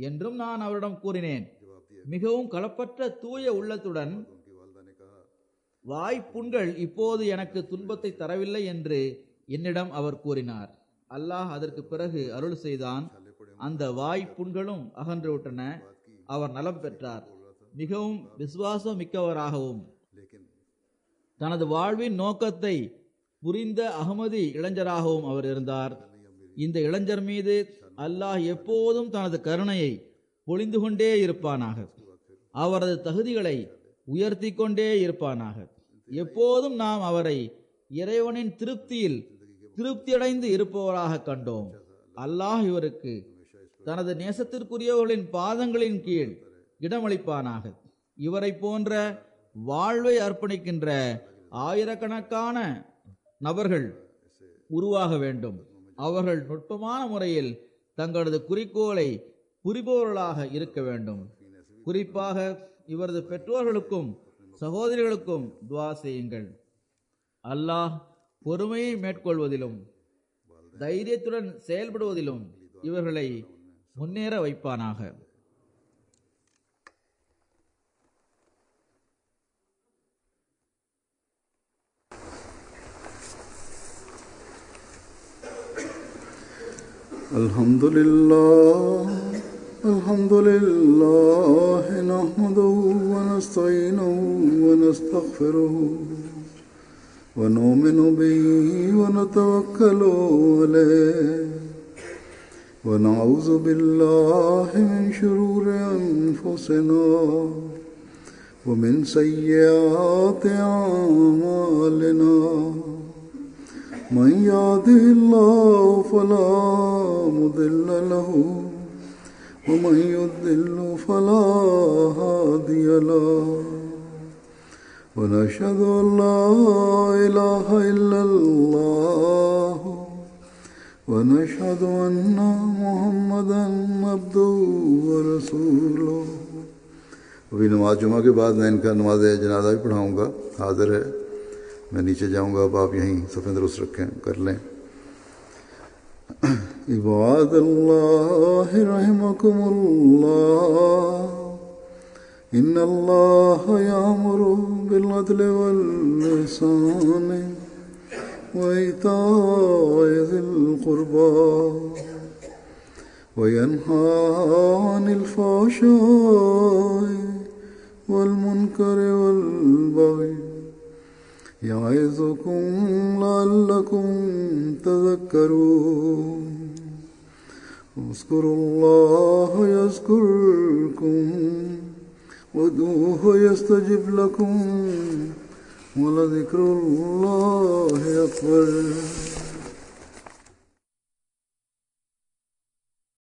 என்றும் நான் அவரிடம் கூறினேன். மிகவும் களப்பற்ற தூய உள்ளத்துடன் வாய்ப்புண்கள் இப்போது எனக்கு துன்பத்தை தரவில்லை என்று என்னிடம் அவர் கூறினார். அல்லாஹ் அதற்கு பிறகு அருள் செய்தான். அந்த வாய்ப்புண்களும் அகன்று விட்டன. அவர் நலம் பெற்றார். மிகவும் விசுவாசம் மிக்கவராகவும் தனது வாழ்வின் நோக்கத்தை புரிந்த அகமதி இளைஞராகவும் அவர் இருந்தார். இந்த இளைஞர் மீது அல்லாஹ் எப்போதும் தனது கருணையை பொழிந்து கொண்டே இருப்பானாக. அவரது தகுதிகளை உயர்த்தி கொண்டே இருப்பானாக. எப்போதும் நாம் அவரை இறைவனின் திருப்தியில் திருப்தியடைந்து இருப்பவராக கண்டோம். அல்லாஹ் இவருக்கு தனது நேசத்திற்குரியவர்களின் பாதங்களின் கீழ் இடமளிப்பானாக. இவரை போன்ற வாழ்வை அர்ப்பணிக்கின்ற ஆயிரக்கணக்கான நபர்கள் உருவாக வேண்டும். அவர்கள் நுட்பமான முறையில் தங்களது குறிக்கோளை புரிபவர்களாக இருக்க வேண்டும். குறிப்பாக இவரது பெற்றோர்களுக்கும் சகோதரிகளுக்கும் துஆ செய்யுங்கள். அல்லாஹ் பொறுமையை மேற்கொள்வதிலும் தைரியத்துடன் செயல்படுவதிலும் இவர்களை முன்னேற வைப்பானாக. Alhamdulillah nahmaduhu wa nasta'inuhu wa nastaghfiruhu wa nu'minu bihi wa natawakkalu alayhi wa na'udhu billahi min shururi anfusina wa min sayyiati a'malina. من يهده الله فلا مضل له ومن يضلل فلا هادي له ونشهد أن لا إله إلا الله ونشهد أن محمدا عبده ورسوله. अभी नमाज जुमा के बाद मैं इनका नमाज जनाजा भी पढ़ाऊँगा. हाजिर है. मैं नीचे जाऊंगा. अब आप यहीं सफ़े दुरुस्त रखें कर लें. इबादल्लाह रहमकुमुल्लाह इन्नल्लाह यामुरु बिल अदलि वल इहसानि व इताइ ज़िल क़ुर्बा व यन्हा अनिल फ़हशाइ वल मुनकरि वल बग़य يعظكم لعلكم تذكرون. اذكروا الله يذكركم وادعوه يستجب لكم ولذكر الله أكبر.